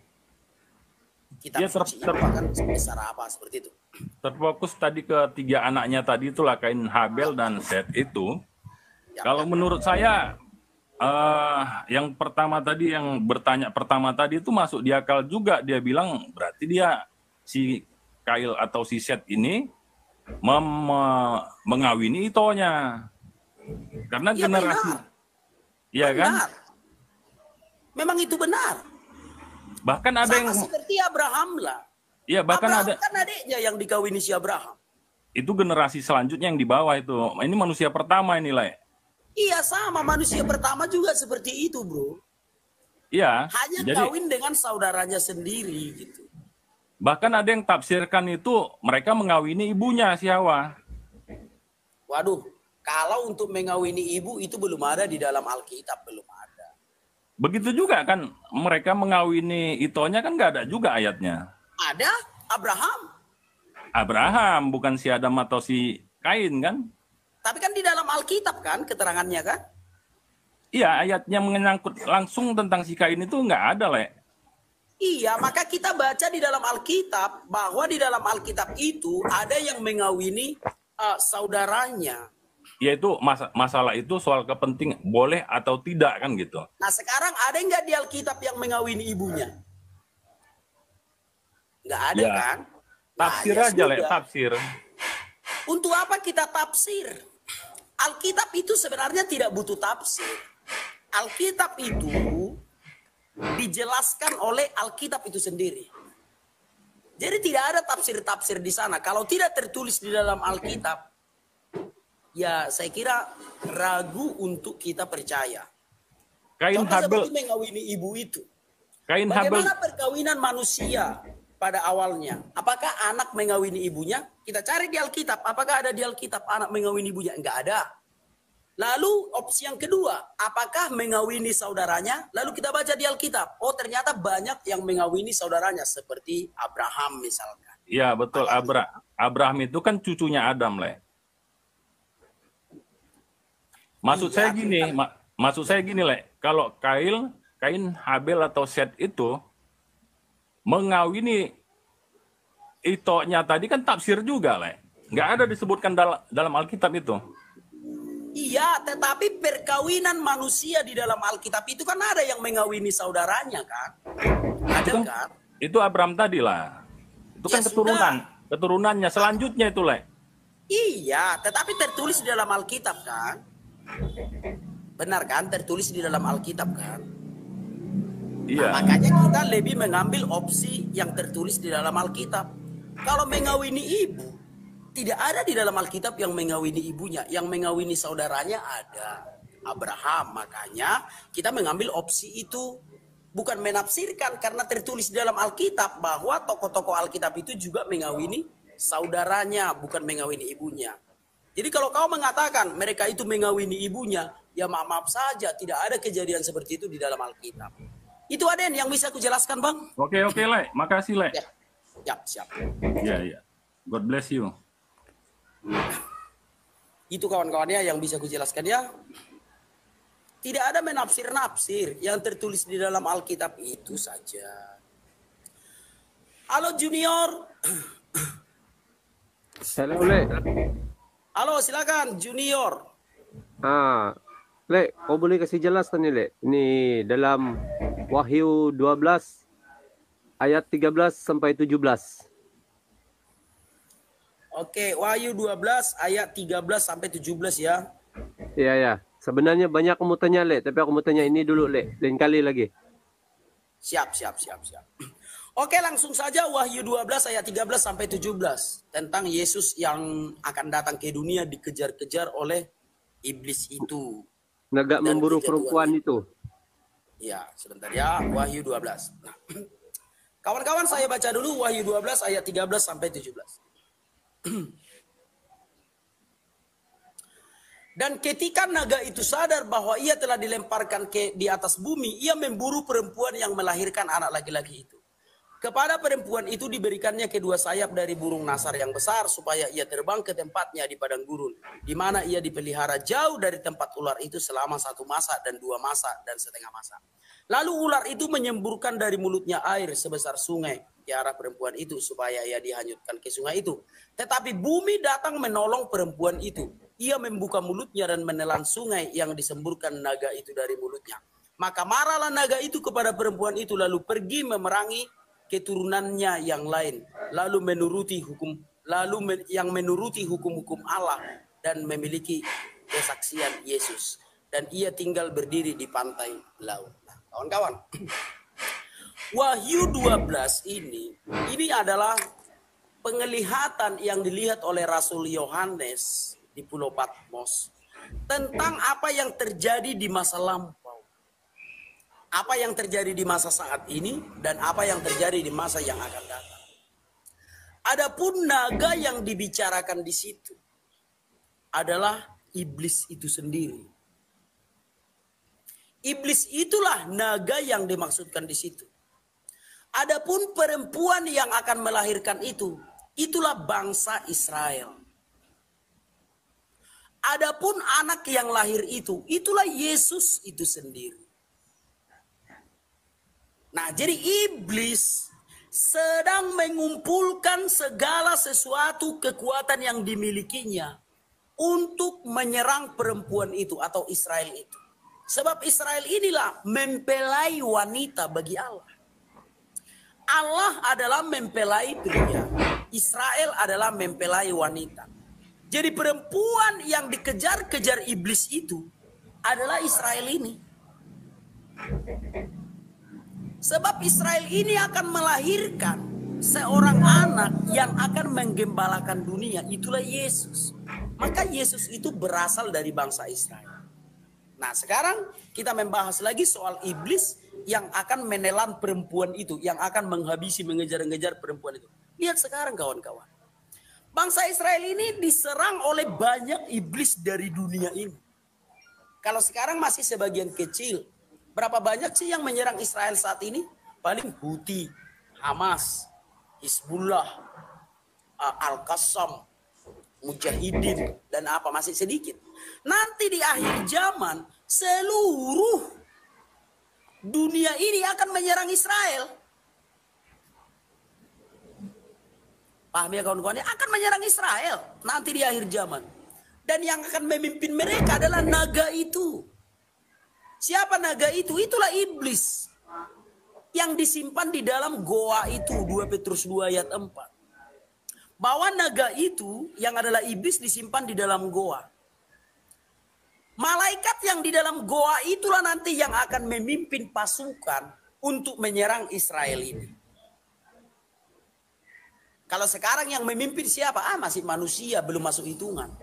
Kitab Ya, suci itu akan sebesar apa, seperti itu. Terfokus tadi ke 3 anaknya tadi itulah Kain, Habel dan Set itu. Ya, Kalau menurut saya yang pertama tadi yang bertanya pertama tadi itu masuk di akal juga, dia bilang berarti dia si Kail atau si Set ini mengawini itonya. Karena ya generasi benar. iya kan? Benar. Memang itu benar. Bahkan ada Sama yang seperti Abraham lah. iya bahkan Abraham ada kan adiknya yang dikawini si Abraham. itu generasi selanjutnya yang di bawah itu. Ini manusia pertama ini, Lai. Iya, sama manusia pertama juga seperti itu, bro. Iya. Hanya Jadi kawin dengan saudaranya sendiri gitu. bahkan ada yang tafsirkan itu mereka mengawini ibunya si Hawa. Waduh, kalau untuk mengawini ibu itu belum ada di dalam Alkitab, belum ada. Begitu juga kan mereka mengawini itonya kan nggak ada juga ayatnya. Ada Abraham, Abraham bukan si Adam atau si Kain kan? tapi kan di dalam Alkitab kan keterangannya kan? Iya ayatnya menyangkut langsung tentang si Kain itu nggak ada, Le. Iya, maka kita baca di dalam Alkitab bahwa di dalam Alkitab itu ada yang mengawini saudaranya. yaitu masalah itu soal kepentingan boleh atau tidak kan gitu. Nah sekarang ada nggak di Alkitab yang mengawini ibunya? Nggak ada Ya, kan? tafsir ya aja lah, sudah. tafsir. Untuk apa kita tafsir? Alkitab itu sebenarnya tidak butuh tafsir. Alkitab itu dijelaskan oleh Alkitab itu sendiri. Jadi tidak ada tafsir-tafsir di sana. Kalau tidak tertulis di dalam Alkitab, ya saya kira ragu untuk kita percaya. Kain Contoh Habel, seperti mengawini ibu itu. kain Habel, Bagaimana perkawinan manusia pada awalnya? Apakah anak mengawini ibunya? Kita cari di Alkitab. Apakah ada di Alkitab anak mengawini ibunya? Enggak ada. Lalu opsi yang kedua, apakah mengawini saudaranya? Lalu kita baca di Alkitab. Oh ternyata banyak yang mengawini saudaranya. Seperti Abraham misalkan. ya betul, Abraham itu kan cucunya Adam, Le. Maksud saya gini, Le, kalau Kain, Habel atau Set itu mengawini Itonya tadi kan tafsir juga, Le. Nggak ada disebutkan dalam Alkitab itu. Iya, tetapi perkawinan manusia di dalam Alkitab itu kan ada yang mengawini saudaranya kan? Ada kan? Itu Abraham tadi lah. Itu kan Ya sudah. keturunannya selanjutnya itu, Le. Iya, tetapi tertulis di dalam Alkitab kan? Benar kan? Tertulis di dalam Alkitab kan? Iya. Nah, makanya kita lebih mengambil opsi yang tertulis di dalam Alkitab. Kalau mengawini ibu, tidak ada di dalam Alkitab yang mengawini ibunya. Yang mengawini saudaranya ada Abraham. Makanya kita mengambil opsi itu. Bukan menafsirkan karena tertulis di dalam Alkitab bahwa tokoh-tokoh Alkitab itu juga mengawini saudaranya, bukan mengawini ibunya. Jadi kalau kau mengatakan mereka itu mengawini ibunya, ya maaf saja, tidak ada kejadian seperti itu di dalam Alkitab. Itu Aden yang bisa aku jelaskan, Bang. Oke, Le. Makasih, Le. Ya, siap. Iya. God bless you. Itu kawan-kawannya yang bisa aku jelaskan ya. Tidak ada menafsir-nafsir, yang tertulis di dalam Alkitab itu saja. Halo Junior. Halo, Le. Halo, silakan Junior. Le, kau boleh kasih jelasan nih, Le. Ini dalam Wahyu 12 ayat 13 sampai 17. Oke, Wahyu 12 ayat 13 sampai 17 ya. Iya. Sebenarnya banyak aku mau tanya, Le, tapi aku mau tanya ini dulu, Le. Lain kali lagi. Siap. Oke, langsung saja Wahyu 12 ayat 13 sampai 17 tentang Yesus yang akan datang ke dunia dikejar-kejar oleh iblis itu. Naga Dan memburu keketuaan perempuan itu. Ya, sebentar ya, Wahyu 12. Nah, kawan-kawan saya baca dulu Wahyu 12 ayat 13 sampai 17. Dan ketika naga itu sadar bahwa ia telah dilemparkan di atas bumi, ia memburu perempuan yang melahirkan anak laki-laki itu. Kepada perempuan itu diberikannya kedua sayap dari burung nasar yang besar supaya ia terbang ke tempatnya di padang gurun, di mana ia dipelihara jauh dari tempat ular itu selama 1 masa dan 2 masa dan setengah masa. Lalu ular itu menyemburkan dari mulutnya air sebesar sungai ke arah perempuan itu supaya ia dihanyutkan ke sungai itu. Tetapi bumi datang menolong perempuan itu. Ia membuka mulutnya dan menelan sungai yang disemburkan naga itu dari mulutnya. Maka marahlah naga itu kepada perempuan itu lalu pergi memerangi keturunannya yang lain. Yang menuruti hukum-hukum Allah dan memiliki kesaksian Yesus. Dan ia tinggal berdiri di pantai laut. Nah, kawan-kawan. Wahyu 12 ini adalah penglihatan yang dilihat oleh Rasul Yohanes di Pulau Patmos tentang apa yang terjadi di masa lampau, apa yang terjadi di masa saat ini, dan apa yang terjadi di masa yang akan datang. Adapun naga yang dibicarakan di situ adalah iblis itu sendiri. Iblis itulah naga yang dimaksudkan di situ. Adapun perempuan yang akan melahirkan itu, itulah bangsa Israel. Adapun anak yang lahir itu, itulah Yesus itu sendiri. Nah, jadi iblis sedang mengumpulkan segala sesuatu kekuatan yang dimilikinya untuk menyerang perempuan itu atau Israel itu. Sebab Israel inilah mempelai wanita bagi Allah. Allah adalah mempelai pria. Israel adalah mempelai wanita. Jadi perempuan yang dikejar-kejar iblis itu adalah Israel ini. Sebab Israel ini akan melahirkan seorang anak yang akan menggembalakan dunia. Itulah Yesus. Maka Yesus itu berasal dari bangsa Israel. Nah sekarang kita membahas lagi soal iblis yang akan menelan perempuan itu. Yang akan menghabisi, mengejar-ngejar perempuan itu. Lihat sekarang kawan-kawan. Bangsa Israel ini diserang oleh banyak iblis dari dunia ini. Kalau sekarang masih sebagian kecil. Berapa banyak sih yang menyerang Israel saat ini? Paling Houthi, Hamas, Hizbullah, Al-Qassam, Mujahidin, dan apa masih sedikit. Nanti di akhir zaman seluruh dunia ini akan menyerang Israel. Paham ya kawan-kawan? Akan menyerang Israel nanti di akhir zaman. Dan yang akan memimpin mereka adalah naga itu. Siapa naga itu? Itulah iblis. Yang disimpan di dalam goa itu. 2 Petrus 2 ayat 4. Bahwa naga itu yang adalah iblis disimpan di dalam goa. Malaikat yang di dalam goa itulah nanti yang akan memimpin pasukan untuk menyerang Israel ini. Kalau sekarang yang memimpin siapa? Masih manusia, belum masuk hitungan.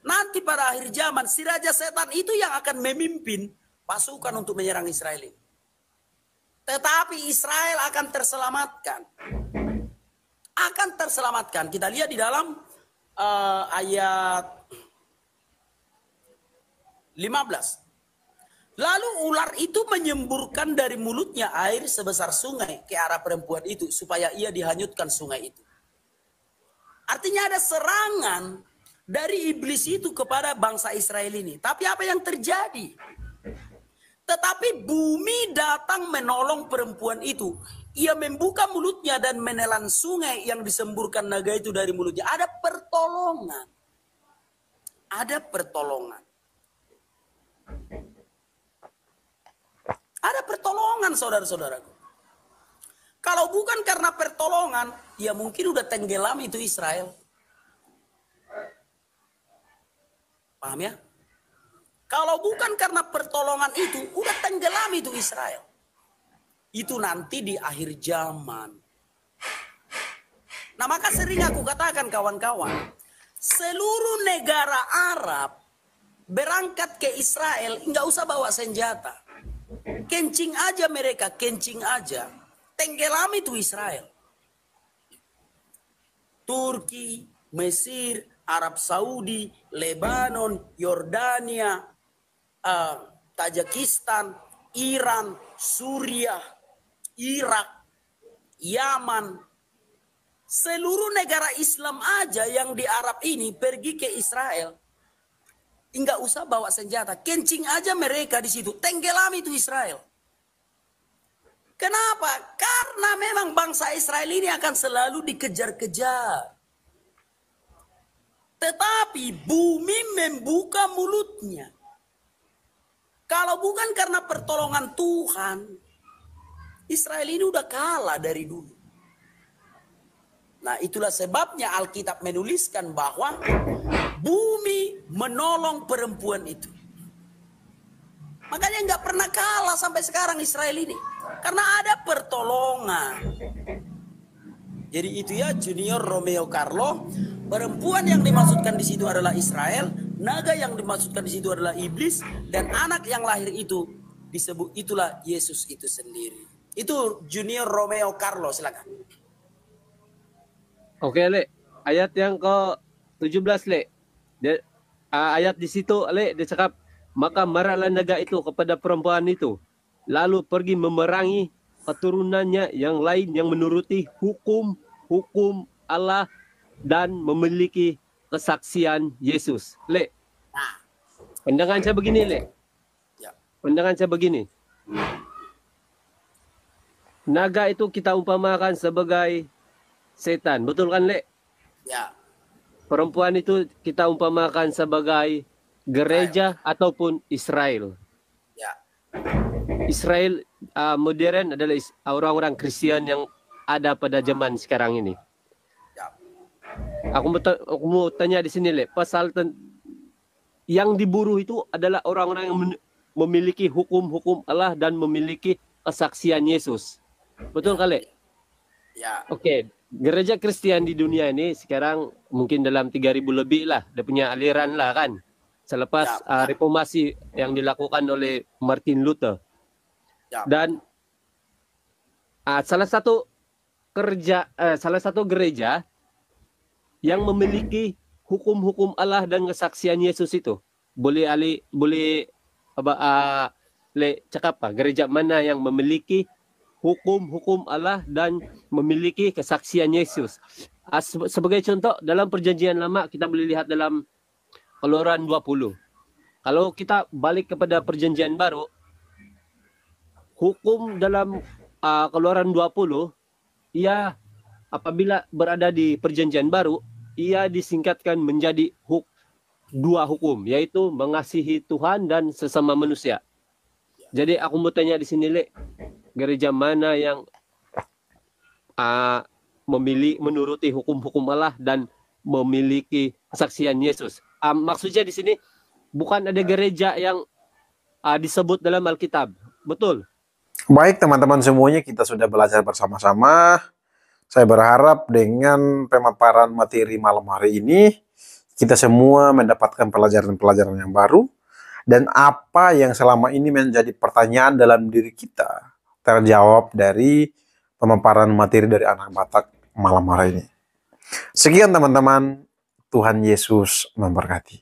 Nanti pada akhir zaman si raja setan itu yang akan memimpin pasukan untuk menyerang Israel ini. Tetapi Israel akan terselamatkan. Akan terselamatkan. Kita lihat di dalam ayat 15. Lalu ular itu menyemburkan dari mulutnya air sebesar sungai ke arah perempuan itu supaya ia dihanyutkan sungai itu. Artinya ada serangan dari iblis itu kepada bangsa Israel ini. Tapi apa yang terjadi? Tetapi bumi datang menolong perempuan itu. Ia membuka mulutnya dan menelan sungai yang disemburkan naga itu dari mulutnya. Ada pertolongan. Ada pertolongan. Ada pertolongan saudara-saudaraku. Kalau bukan karena pertolongan, ya mungkin udah tenggelam itu Israel. Paham ya? Kalau bukan karena pertolongan itu, udah tenggelam itu Israel. Itu nanti di akhir zaman. Nah maka sering aku katakan kawan-kawan, seluruh negara Arab berangkat ke Israel, nggak usah bawa senjata. Kencing aja mereka, kencing aja. Tenggelam itu Israel. Turki, Mesir, Arab Saudi, Lebanon, Yordania, Tajikistan, Iran, Suriah, Irak, Yaman. Seluruh negara Islam aja yang di Arab ini pergi ke Israel. Enggak usah bawa senjata. Kencing aja mereka di situ. Tenggelam itu Israel. Kenapa? Karena memang bangsa Israel ini akan selalu dikejar-kejar. Tetapi bumi membuka mulutnya. Kalau bukan karena pertolongan Tuhan, Israel ini udah kalah dari dulu. Nah itulah sebabnya Alkitab menuliskan bahwa bumi menolong perempuan itu. Makanya nggak pernah kalah sampai sekarang Israel ini. Karena ada pertolongan. Jadi itu ya Junior Romeo Carlo. Perempuan yang dimaksudkan di situ adalah Israel. Naga yang dimaksudkan di situ adalah iblis. Dan anak yang lahir itu disebut itulah Yesus itu sendiri. Itu Junior Romeo Carlo, silakan. Oke, Le. Ayat yang ke-17, Le. Ayat di situ, Le, dia cakap, maka marahlah naga itu kepada perempuan itu. Lalu pergi memerangi keturunannya yang lain yang menuruti hukum Allah dan memiliki kesaksian Yesus. Le, pandangan saya begini, Le. Pandangan saya begini. Naga itu kita umpamakan sebagai setan, betul kan, Le? Ya. perempuan itu kita umpamakan sebagai gereja ataupun Israel. Ya. Israel modern adalah orang-orang Kristen yang ada pada zaman sekarang ini. Ya. Aku mau tanya di sini, Le, pasal yang diburu itu adalah orang-orang yang memiliki hukum-hukum Allah dan memiliki kesaksian Yesus. Betul kali? Ya. Oke, gereja Kristen di dunia ini sekarang mungkin dalam 3.000 lebih lah, dia punya aliran lah kan. Selepas reformasi yang dilakukan oleh Martin Luther. Ya. Dan salah satu gereja yang memiliki hukum-hukum Allah dan kesaksian Yesus itu, boleh cakap apa? Gereja mana yang memiliki hukum-hukum Allah dan memiliki kesaksian Yesus? Sebagai contoh, dalam perjanjian lama kita boleh lihat dalam Keluaran 20. Kalau kita balik kepada perjanjian baru, hukum dalam Keluaran 20, ia apabila berada di perjanjian baru, ia disingkatkan menjadi dua hukum, yaitu mengasihi Tuhan dan sesama manusia. Jadi aku mau tanya di sini, Le, gereja mana yang menuruti hukum-hukum Allah dan memiliki kesaksian Yesus? Maksudnya di sini bukan ada gereja yang disebut dalam Alkitab, betul? Baik teman-teman semuanya, kita sudah belajar bersama-sama. Saya berharap dengan pemaparan materi malam hari ini, kita semua mendapatkan pelajaran-pelajaran yang baru. Dan apa yang selama ini menjadi pertanyaan dalam diri kita, terjawab dari pemaparan materi dari anak Batak malam hari ini. Sekian teman-teman, Tuhan Yesus memberkati.